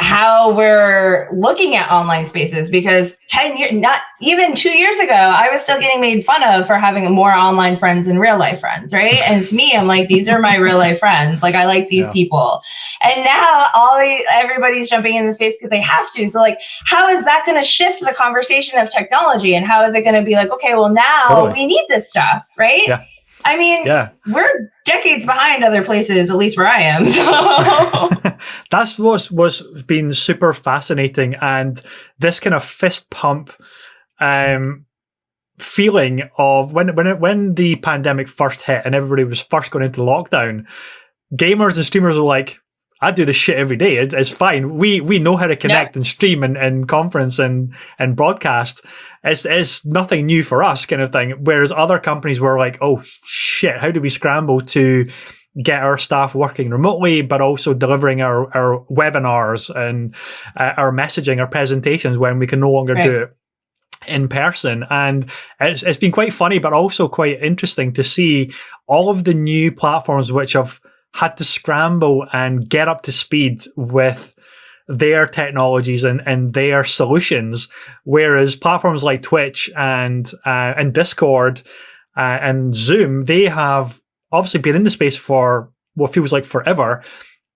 how we're looking at online spaces? Because 10 years, not even 2 years ago, I was still getting made fun of for having more online friends than real life friends, right? And to me, I'm like, these are my real life friends. Like, I like these people. And now everybody's jumping in the space because they have to. So like, how is that going to shift the conversation of technology? And how is it going to be like, okay, well now we need this stuff, right? Yeah. I mean, we're decades behind other places, at least where I am. So. That's what's been super fascinating. And this kind of fist pump feeling of when the pandemic first hit and everybody was first going into lockdown, gamers and streamers were like, I do this shit every day. It's fine. We know how to connect and stream and conference and broadcast. It's nothing new for us, kind of thing. Whereas other companies were like, oh shit, how do we scramble to get our staff working remotely, but also delivering our webinars and our messaging, our presentations when we can no longer do it in person. And it's been quite funny, but also quite interesting to see all of the new platforms which have had to scramble and get up to speed with their technologies and their solutions, whereas platforms like Twitch and Discord and Zoom, they have obviously been in the space for what feels like forever,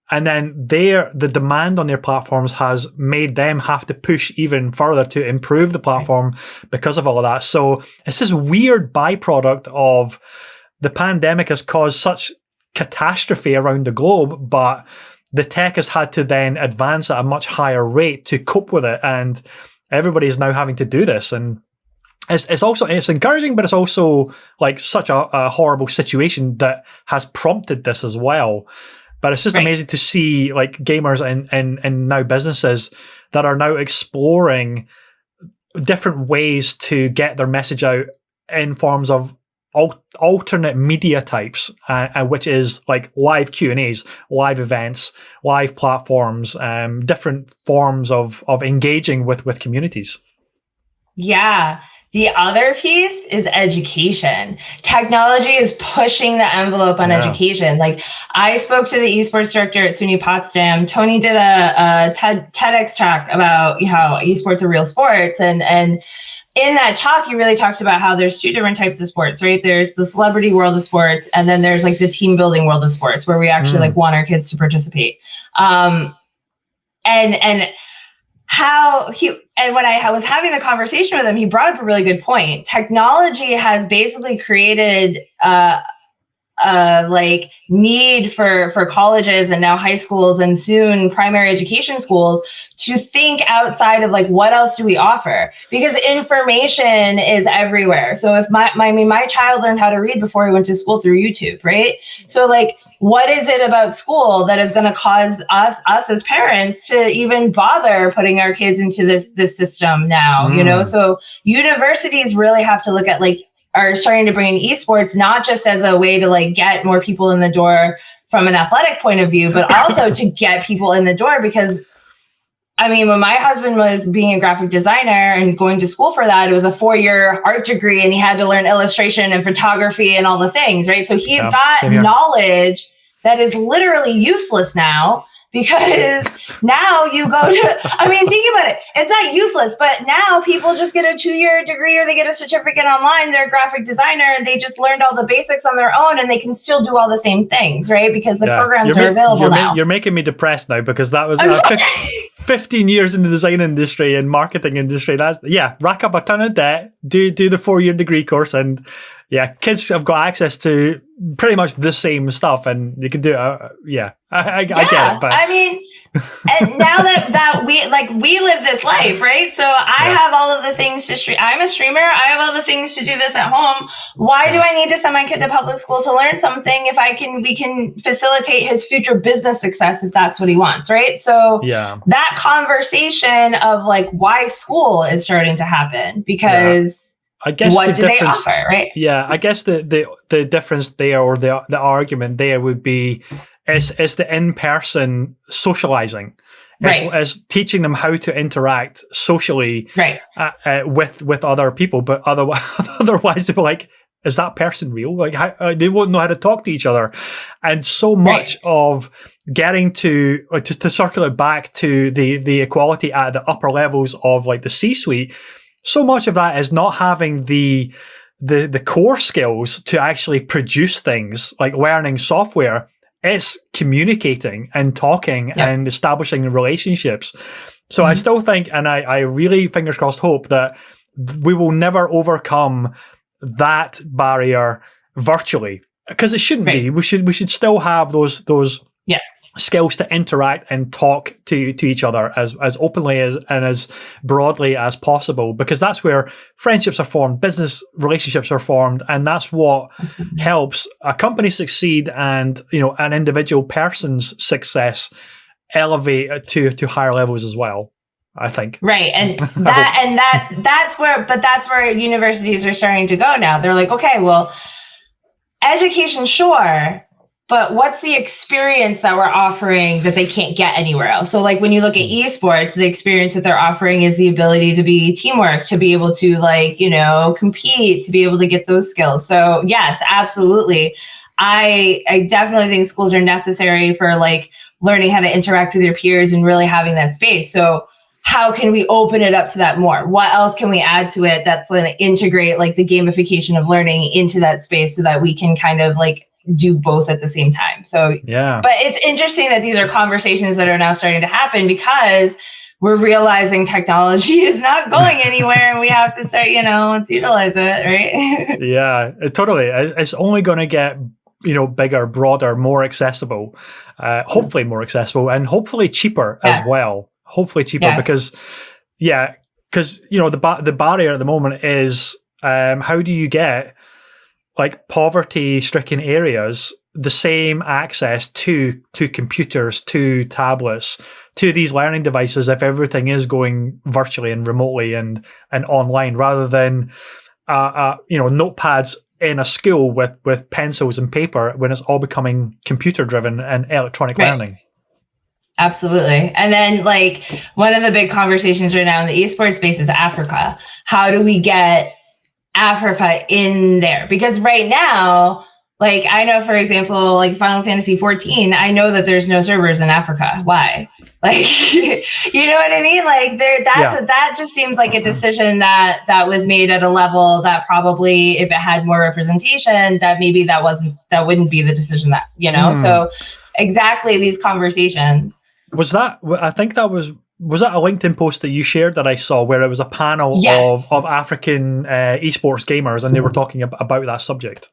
and then the demand on their platforms has made them have to push even further to improve the platform because of all of that. So it's this weird byproduct of the pandemic has caused such catastrophe around the globe, but the tech has had to then advance at a much higher rate to cope with it, and everybody is now having to do this. And it's encouraging, but it's also like such a horrible situation that has prompted this as well. But it's just amazing to see like gamers and now businesses that are now exploring different ways to get their message out in forms of alternate media types, which is like live Q&As, live events, live platforms, different forms of engaging with communities. Yeah. The other piece is education. Technology is pushing the envelope on education. Like I spoke to the esports director at SUNY Potsdam. Tony did a TEDx talk about how esports are real sports. And in that talk, he really talked about how there's two different types of sports, right? There's the celebrity world of sports, and then there's like the team building world of sports where we actually like want our kids to participate. And when I was having the conversation with him, he brought up a really good point. Technology has basically created like need for colleges and now high schools and soon primary education schools to think outside of like, what else do we offer? Because information is everywhere. So if my child learned how to read before he went to school through YouTube, right? So like, what is it about school that is going to cause us as parents to even bother putting our kids into this system now? So universities really have to look at like, are starting to bring in esports, not just as a way to like get more people in the door from an athletic point of view, but also to get people in the door, because I mean, when my husband was being a graphic designer and going to school for that, it was a 4-year art degree and he had to learn illustration and photography and all the things, right? So he's got knowledge that is literally useless now, because now you go to, I mean, think about it. It's not useless, but now people just get a 2-year degree or they get a certificate online. They're a graphic designer and they just learned all the basics on their own and they can still do all the same things, right? Because the programs are available now. You're making me depressed now, because that was 15 years in the design industry and marketing industry. That's, rack up a ton of debt, do the 4-year degree course, and kids have got access to pretty much the same stuff, and you can do it. I get it. But I mean, and now that we live this life, right? So I have all of the things to stream. I'm a streamer. I have all the things to do this at home. Why do I need to send my kid to public school to learn something if we can facilitate his future business success if that's what he wants, right? So that conversation of like why school is starting to happen, because I guess what do they offer, right? Yeah, I guess the difference there, or the argument there, would be it's the in-person socializing. It's teaching them how to interact socially with other people, but otherwise they'll be like, is that person real? Like, they won't know how to talk to each other. And so much of getting to circle it back to the equality at the upper levels of like the C-suite, so much of that is not having the core skills to actually produce things like learning software. It's communicating and talking and establishing relationships. So I still think, and I really, fingers crossed, hope that we will never overcome that barrier virtually, because it shouldn't be. We should still have those skills to interact and talk to each other as openly and as broadly as possible, because that's where friendships are formed, business relationships are formed, and that's what helps a company succeed, and an individual person's success elevate to higher levels as well, I think. Right. And that's where universities are starting to go now. They're like, okay, well, education, sure, but what's the experience that we're offering that they can't get anywhere else? So like when you look at esports, the experience that they're offering is the ability to be teamwork, to be able to compete, to be able to get those skills. So yes, absolutely. I definitely think schools are necessary for like learning how to interact with your peers and really having that space. So how can we open it up to that more? What else can we add to it that's going to integrate like the gamification of learning into that space so that we can kind of like do both at the same time? So but it's interesting that these are conversations that are now starting to happen, because we're realizing technology is not going anywhere and we have to start, let's utilize it, right? Yeah, totally. It's only going to get bigger, broader, more accessible, hopefully more accessible, and hopefully cheaper as well. Hopefully cheaper, because the barrier at the moment is how do you get like poverty-stricken areas the same access to computers, to tablets, to these learning devices if everything is going virtually and remotely and online, rather than notepads in a school with pencils and paper, when it's all becoming computer-driven and electronic learning. Absolutely. And then like one of the big conversations right now in the esports space is Africa. How do we get Africa in there? Because right now, like I know, for example, like Final Fantasy 14, I know that there's no servers in Africa. Why? Like, you know what I mean? Like that just seems like a decision that was made at a level that probably, if it had more representation, that maybe that wouldn't be the decision that, so exactly these conversations. Was that that a LinkedIn post that you shared that I saw, where it was a panel of African esports gamers, and they were talking about that subject?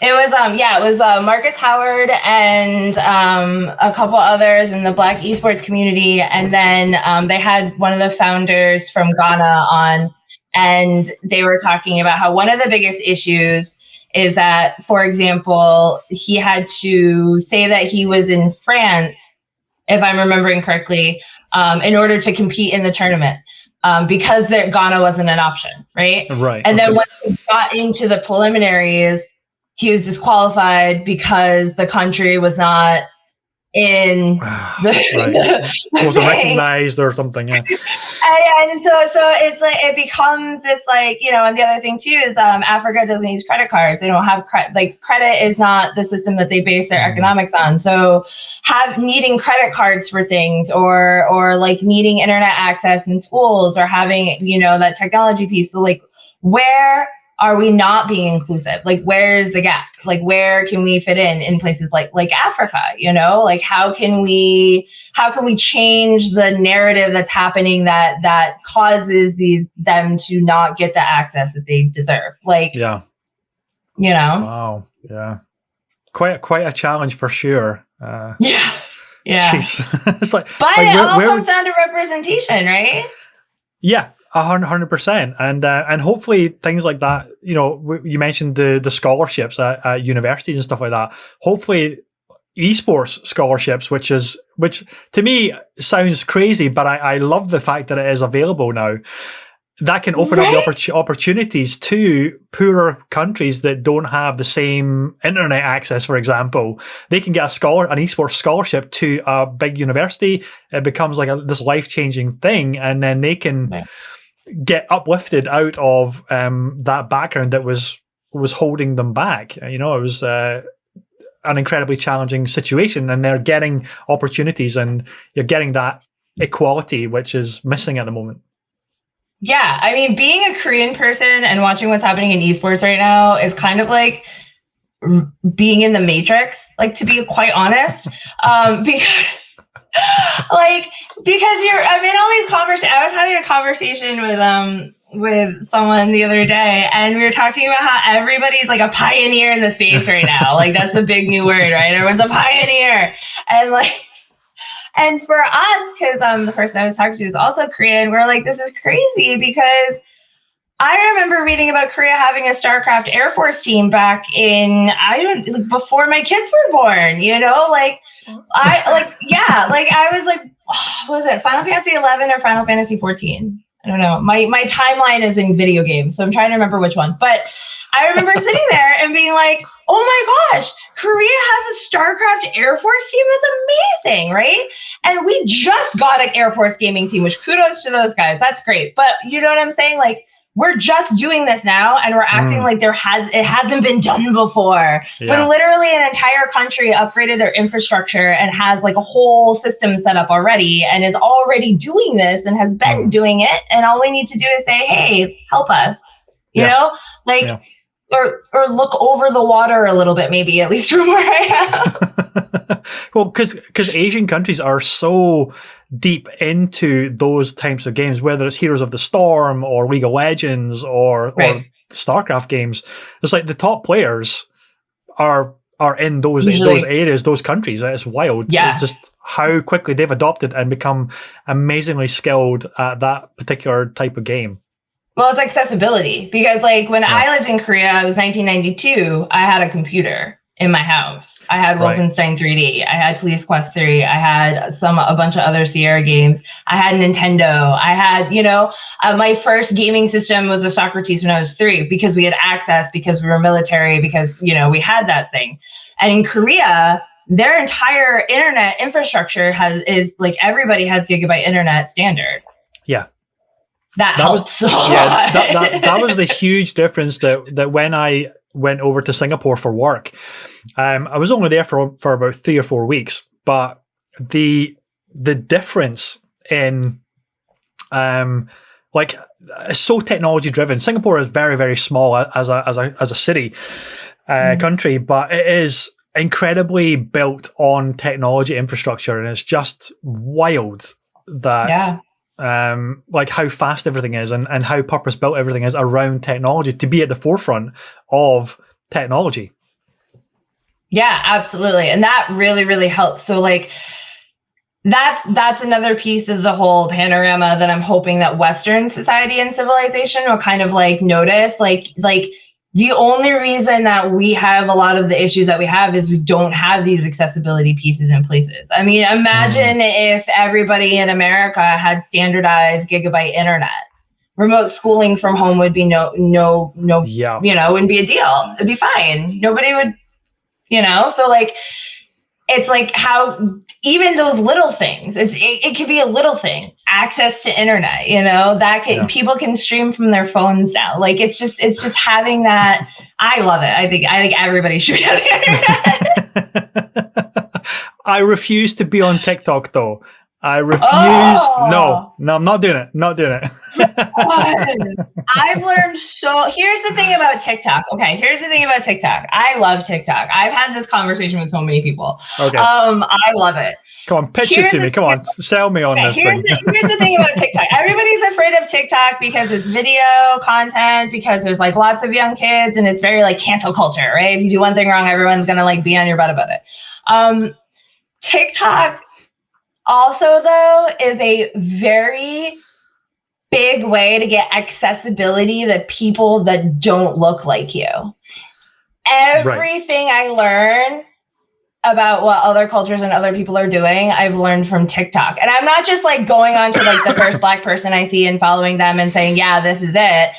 It was Marcus Howard and a couple others in the Black esports community, and then they had one of the founders from Ghana on, and they were talking about how one of the biggest issues is that, for example, he had to say that he was in France, if I'm remembering correctly, in order to compete in the tournament, because Ghana wasn't an option, right? Right. And then when he got into the preliminaries, he was disqualified because the country was not in wasn't recognized or something. Yeah. And so it's like it becomes this like, you know, and the other thing too is Africa doesn't use credit cards. They don't have credit is not the system that they base their economics on. So needing credit cards for things or like needing internet access in schools or having, you know, that technology piece. So like where are we not being inclusive? Like, where's the gap? Like, where can we fit in places like Africa, you know, like how can we change the narrative that's happening that causes them to not get the access that they deserve? Like, yeah, you know, wow. Yeah. Quite a challenge for sure. Yeah. It's like, but it all comes down to representation, right? Yeah. 100%, and hopefully things like that. You know, you mentioned the scholarships at universities and stuff like that. Hopefully, esports scholarships, which to me sounds crazy, but I love the fact that it is available now. That can open up the opportunities to poorer countries that don't have the same internet access. For example, they can get an esports scholarship to a big university. It becomes like this life-changing thing, and then they can get uplifted out of that background that was holding them back. You know, it was an incredibly challenging situation, and they're getting opportunities, and you're getting that equality, which is missing at the moment. Yeah, I mean, being a Korean person and watching what's happening in esports right now is kind of like being in the Matrix, like, to be quite honest, because I'm in all these conversations. I was having a conversation with someone the other day, and we were talking about how everybody's like a pioneer in the space right now. Like, that's the big new word, right? Everyone's a pioneer, and for us, because the person I was talking to is also Korean, we're like, this is crazy because I remember reading about Korea having a StarCraft Air Force team back in before my kids were born. You know, I was like, what was it Final Fantasy 11 or Final Fantasy 14? I don't know. My timeline is in video games, so I'm trying to remember which one. But I remember sitting there and being like, oh my gosh, Korea has a StarCraft Air Force team. That's amazing, right? And we just got an Air Force gaming team, which kudos to those guys. That's great. But you know what I'm saying? Like, we're just doing this now, and we're acting like it hasn't been done before. Yeah. When literally an entire country upgraded their infrastructure and has like a whole system set up already and is already doing this and has been doing it. And all we need to do is say, hey, help us, you know, or look over the water a little bit, maybe, at least from where I am. Well, because Asian countries are so deep into those types of games, whether it's Heroes of the Storm or League of Legends or StarCraft games. It's like the top players are in those areas, those countries. It's wild. Yeah. It's just how quickly they've adopted and become amazingly skilled at that particular type of game. Well, it's accessibility, because like when I lived in Korea, it was 1992. I had a computer in my house. I had Wolfenstein 3D. I had Police Quest 3. I had a bunch of other Sierra games. I had Nintendo. I had, my first gaming system was a Socrates when I was 3, because we had access, because we were military, because, we had that thing. And in Korea, their entire internet infrastructure is like, everybody has gigabyte internet standard. Yeah. That helps. That was the huge difference that when I went over to Singapore for work, I was only there for about 3 or 4 weeks, but the difference in it's so technology driven. Singapore is very, very small as a city country, but it is incredibly built on technology infrastructure, and it's just wild that how fast everything is and how purpose built everything is around technology to be at the forefront of technology. Yeah, absolutely. And that really, really helps. So like, that's another piece of the whole panorama that I'm hoping that Western society and civilization will kind of like notice, like the only reason that we have a lot of the issues that we have is we don't have these accessibility pieces in places. I mean, imagine if everybody in America had standardized gigabyte internet. Remote schooling from home would be no, wouldn't be a deal. It'd be fine. Nobody would, so like, it's like how even those little things, it could be a little thing, access to internet, you know, that people can stream from their phones now. Like, it's just having that. I love it. I think everybody should have the internet. I refuse to be on TikTok though. I refuse. Oh. No, I'm not doing it. I've learned here's the thing about TikTok. Okay, here's the thing about TikTok. I love TikTok. I've had this conversation with so many people. Okay. I love it. Come on, pitch it to me. Come on, sell me on this thing. Here's the thing about TikTok. Everybody's afraid of TikTok because it's video content, because there's like lots of young kids, and it's very like cancel culture, right? If you do one thing wrong, everyone's gonna like be on your butt about it. TikTok also, though, is a very big way to get accessibility to people that don't look like you. Everything I learn about what other cultures and other people are doing, I've learned from TikTok. And I'm not just like going on to like the first Black person I see and following them and saying, yeah, this is it.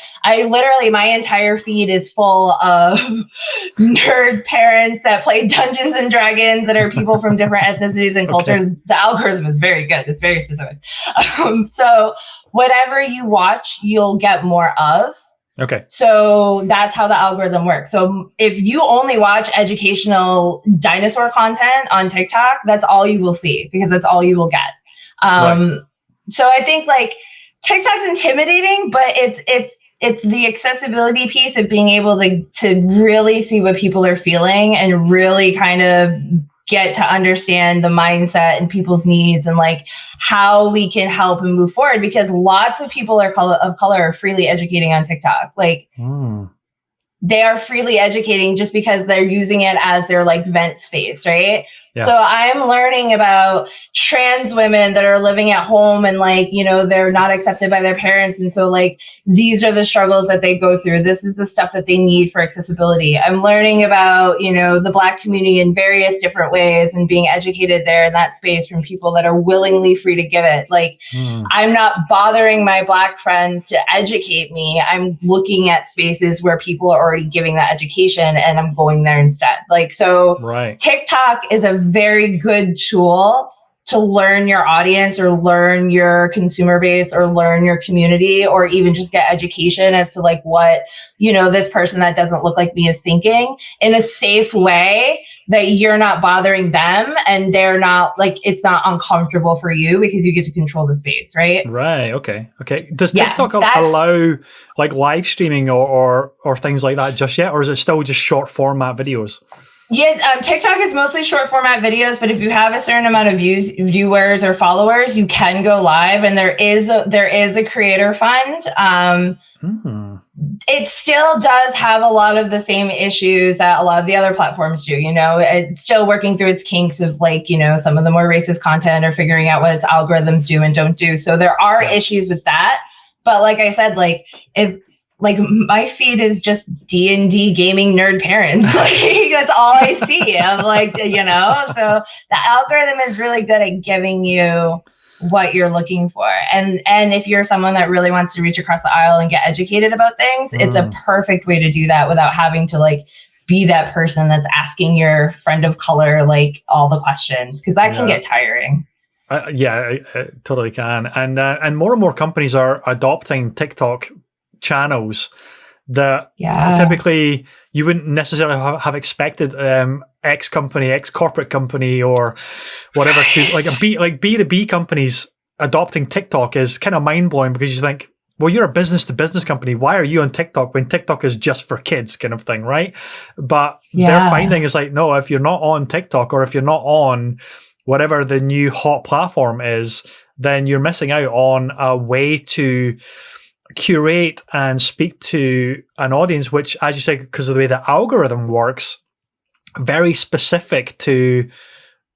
My entire feed is full of nerd parents that play Dungeons and Dragons that are people from different ethnicities and cultures. Okay. The algorithm is very good. It's very specific. So whatever you watch, you'll get more of. Okay. So that's how the algorithm works. So if you only watch educational dinosaur content on TikTok, that's all you will see, because that's all you will get. Right. So I think like TikTok's intimidating, but it's the accessibility piece of being able to really see what people are feeling and really kind of get to understand the mindset and people's needs and like how we can help and move forward, because lots of people of color are freely educating on TikTok. Like they are freely educating just because they're using it as their like vent space, right? Yeah. So I'm learning about trans women that are living at home and like, you know, they're not accepted by their parents. And so like, these are the struggles that they go through. This is the stuff that they need for accessibility. I'm learning about, you know, the Black community in various different ways and being educated there in that space from people that are willingly free to give it. Like, I'm not bothering my Black friends to educate me. I'm looking at spaces where people are already giving that education and I'm going there instead. Like, so TikTok is a very good tool to learn your audience or learn your consumer base or learn your community, or even just get education as to like what, you know, this person that doesn't look like me is thinking in a safe way that you're not bothering them and they're not like, it's not uncomfortable for you because you get to control the space, right? Right. Okay. Does TikTok allow like live streaming or things like that just yet? Or is it still just short format videos? Yeah, TikTok is mostly short format videos, but if you have a certain amount of viewers or followers, you can go live, and there is a creator fund. It still does have a lot of the same issues that a lot of the other platforms do. You know, it's still working through its kinks of like, you know, some of the more racist content or figuring out what its algorithms do and don't do. So there are issues with that. But like I said, like if like my feed is just D&D gaming nerd parents. Like that's all I see. I'm like, you know, so the algorithm is really good at giving you what you're looking for. And if you're someone that really wants to reach across the aisle and get educated about things, it's a perfect way to do that without having to like be that person that's asking your friend of color, like all the questions, because that can get tiring. It totally can. And more companies are adopting TikTok channels that typically you wouldn't necessarily have expected X corporate company or whatever to like B2B companies adopting TikTok is kind of mind blowing, because you think, well, you're a business to business company. Why are you on TikTok when TikTok is just for kids kind of thing, right? But they're finding is like, no, if you're not on TikTok or if you're not on whatever the new hot platform is, then you're missing out on a way to curate and speak to an audience, which, as you said, because of the way the algorithm works, very specific to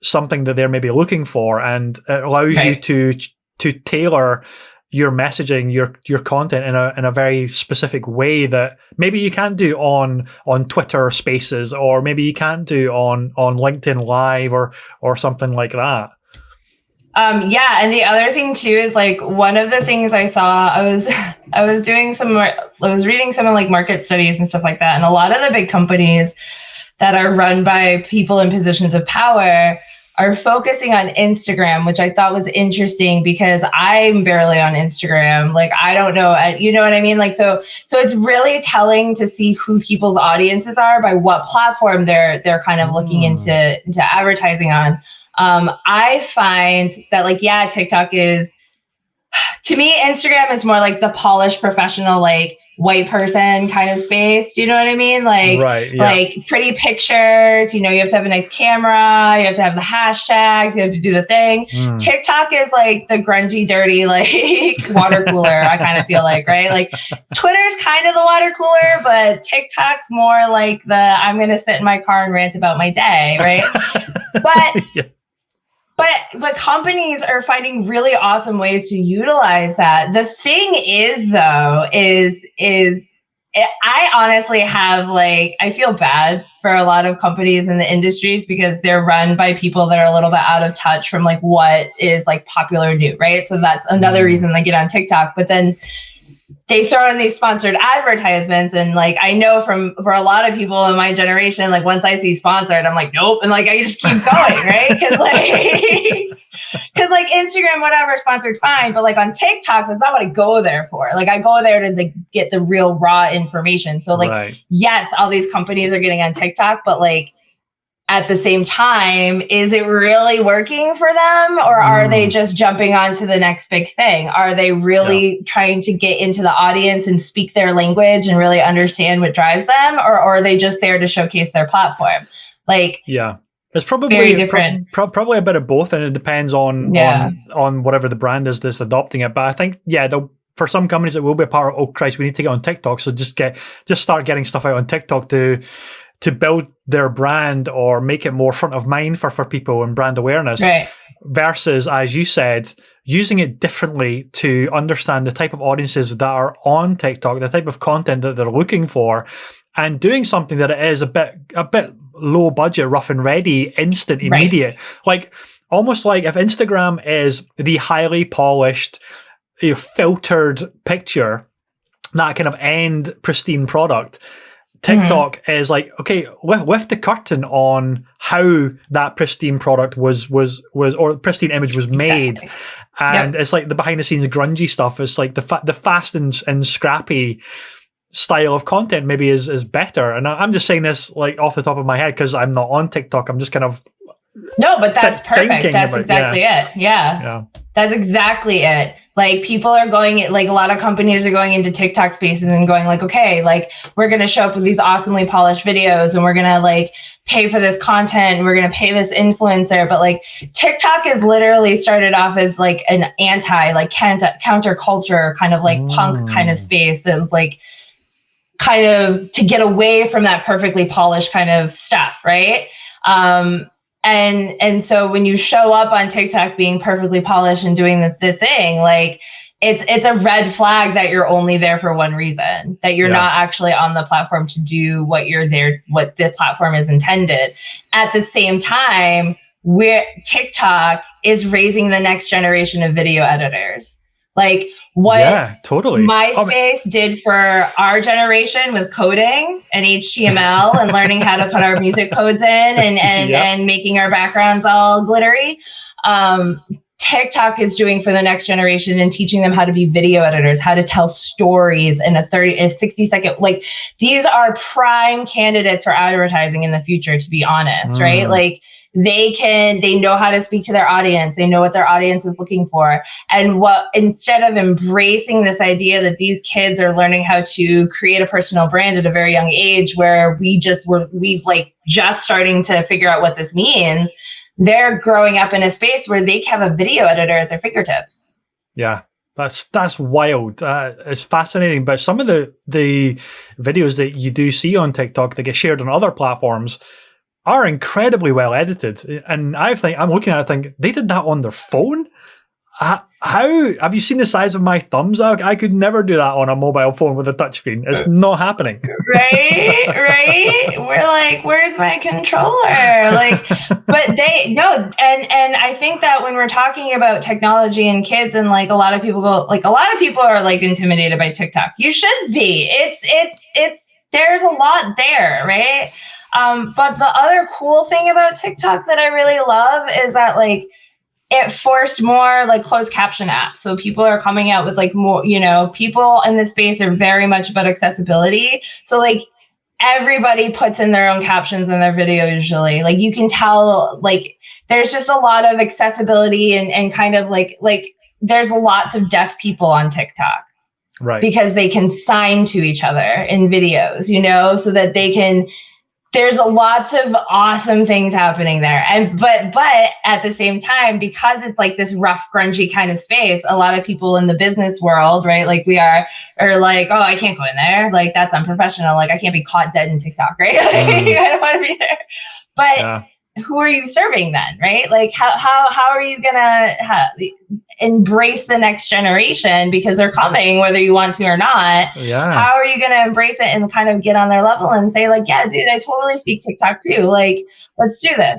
something that they're maybe looking for, and it allows you to tailor your messaging, your content in a very specific way that maybe you can't do on Twitter Spaces, or maybe you can't do on LinkedIn Live or something like that. And the other thing too is like one of the things I saw, I was reading some like market studies and stuff like that, and a lot of the big companies, that are run by people in positions of power are focusing on Instagram, which I thought was interesting because I'm barely on Instagram. Like, I don't know, you know what I mean? Like, so it's really telling to see who people's audiences are by what platform they're kind of looking into advertising on. I find that, like, yeah, TikTok is, to me, Instagram is more like the polished professional, like, white person kind of space. Do you know what I mean? Like, right, yeah. like pretty pictures, you know, you have to have a nice camera, you have to have the hashtags, you have to do the thing. TikTok is like the grungy, dirty, like water cooler, I kind of feel like, right? Like Twitter's kind of the water cooler, but TikTok's more like the, I'm going to sit in my car and rant about my day, right? But yeah. But companies are finding really awesome ways to utilize that. The thing is, though, I honestly have, like, I feel bad for a lot of companies in the industries because they're run by people that are a little bit out of touch from, like, what is, like, popular new, right? So that's another reason they get on TikTok. But then they throw in these sponsored advertisements, and, like, I know for a lot of people in my generation, like, once I see sponsored, I'm like, nope, and, like, I just keep going, right? Because like Instagram, whatever, sponsored, fine, but, like, on TikTok, that's not what I go there for. Like, I go there to, like, get the real raw information. So, like, right. Yes, all these companies are getting on TikTok, but, like, at the same time, is it really working for them, or are they just jumping on to the next big thing? Are they really trying to get into the audience and speak their language and really understand what drives them, or are they just there to showcase their platform? Like, yeah, it's probably very different. Probably a bit of both, and it depends on whatever the brand is that's adopting it. But I think for some companies it will be a part of, oh Christ, we need to get on TikTok, so just start getting stuff out on TikTok to build their brand or make it more front of mind for people and brand awareness, right. Versus, as you said, using it differently to understand the type of audiences that are on TikTok, the type of content that they're looking for, and doing something that it is a bit low budget, rough and ready, instant, immediate. Right. Like, almost like if Instagram is the highly polished, filtered picture, that kind of end pristine product, TikTok is like, okay, lift the curtain on how that pristine product was or pristine image was made. Exactly. And it's like the behind the scenes grungy stuff. It's like the fast and scrappy style of content maybe is better. And I'm just saying this like off the top of my head because I'm not on TikTok. I'm just kind of no, but that's perfect. That's exactly it. Yeah. That's exactly it. Like, people are going, like, a lot of companies are going into TikTok spaces and going like, okay, like, we're going to show up with these awesomely polished videos and we're going to, like, pay for this content and we're going to pay this influencer. But, like, TikTok is literally started off as, like, an counterculture kind of, like, punk kind of space. And, like, kind of to get away from that perfectly polished kind of stuff, right? And so when you show up on TikTok being perfectly polished and doing the thing, like, it's a red flag that you're only there for one reason, that you're not actually on the platform to do what the platform is intended. At the same time, TikTok is raising the next generation of video editors. Like, what totally. MySpace did for our generation with coding and HTML and learning how to put our music codes in and making our backgrounds all glittery. TikTok is doing for the next generation and teaching them how to be video editors, how to tell stories in a 60-second. Like, these are prime candidates for advertising in the future, to be honest, right? Like, they know how to speak to their audience. They know what their audience is looking for. And instead of embracing this idea that these kids are learning how to create a personal brand at a very young age, where we've just starting to figure out what this means, they're growing up in a space where they have a video editor at their fingertips. Yeah. That's wild. It's fascinating. But some of the videos that you do see on TikTok that get shared on other platforms are incredibly well edited. And I'm looking at it thinking, they did that on their phone? How have you seen the size of my thumbs? I could never do that on a mobile phone with a touchscreen. It's not happening. Right. We're like, where's my controller? Like, but and I think that when we're talking about technology and kids, and like a lot of people are like intimidated by TikTok. You should be. It's there's a lot there, right? But the other cool thing about TikTok that I really love is that like it forced more like closed caption apps. So people are coming out with like more, you know, people in this space are very much about accessibility. So like everybody puts in their own captions in their video usually. Like you can tell like there's just a lot of accessibility and kind of like there's lots of deaf people on TikTok. Right. Because they can sign to each other in videos, you know, so that they can, there's lots of awesome things happening there. And, but at the same time, because it's like this rough, grungy kind of space, a lot of people in the business world, right? Like we are like, oh, I can't go in there. Like that's unprofessional. Like I can't be caught dead in TikTok, right? I don't want to be there. But who are you serving then, right? Like how are you gonna embrace the next generation because they're coming whether you want to or not? Yeah. How are you gonna embrace it and kind of get on their level and say like, yeah, dude, I totally speak TikTok too. Like, let's do this.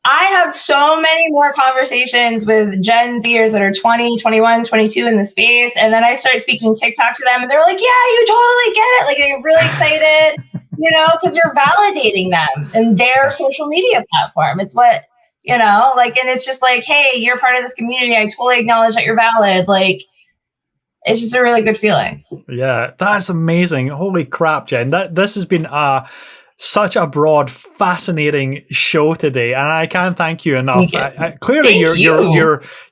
I have so many more conversations with Gen Zers that are 20, 21, 22 in the space. And then I start speaking TikTok to them and they're like, yeah, you totally get it. Like they get really excited. You know, because you're validating them in their social media platform. It's what, you know, like, and it's just like, hey, you're part of this community. I totally acknowledge that you're valid. Like, it's just a really good feeling. Yeah, that's amazing. Holy crap, Jen. This has been such a broad, fascinating show today, and I can't thank you enough. Clearly,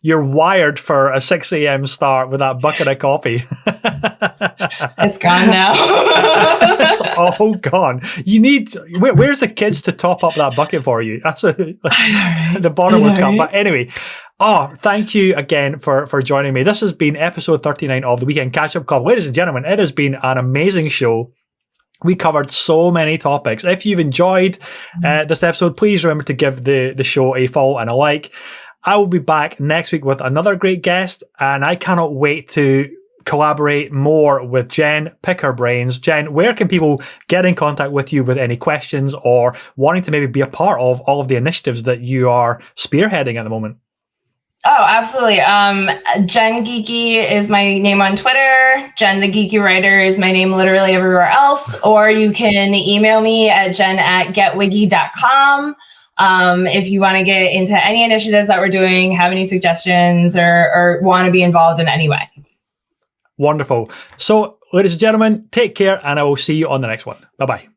you're wired for a 6 a.m. start with that bucket of coffee. It's gone now. It's all gone. You need. Where's the kids to top up that bucket for you? That's the bottom was gone. But anyway. Oh, thank you again for joining me. This has been episode 39 of the Weekend Catch-Up Club. Ladies and gentlemen, it has been an amazing show. We covered so many topics. If you've enjoyed this episode, please remember to give the show a follow and a like. I will be back next week with another great guest, and I cannot wait to collaborate more with Jen, pick her brains. Jen, where can people get in contact with you with any questions or wanting to maybe be a part of all of the initiatives that you are spearheading at the moment? Oh, absolutely. Jenn Geeky is my name on Twitter. Jen the Geeky Writer is my name literally everywhere else. Or you can email me at jen@getwiggy.com. If you want to get into any initiatives that we're doing, have any suggestions or want to be involved in any way. Wonderful. So, ladies and gentlemen, take care and I will see you on the next one. Bye-bye.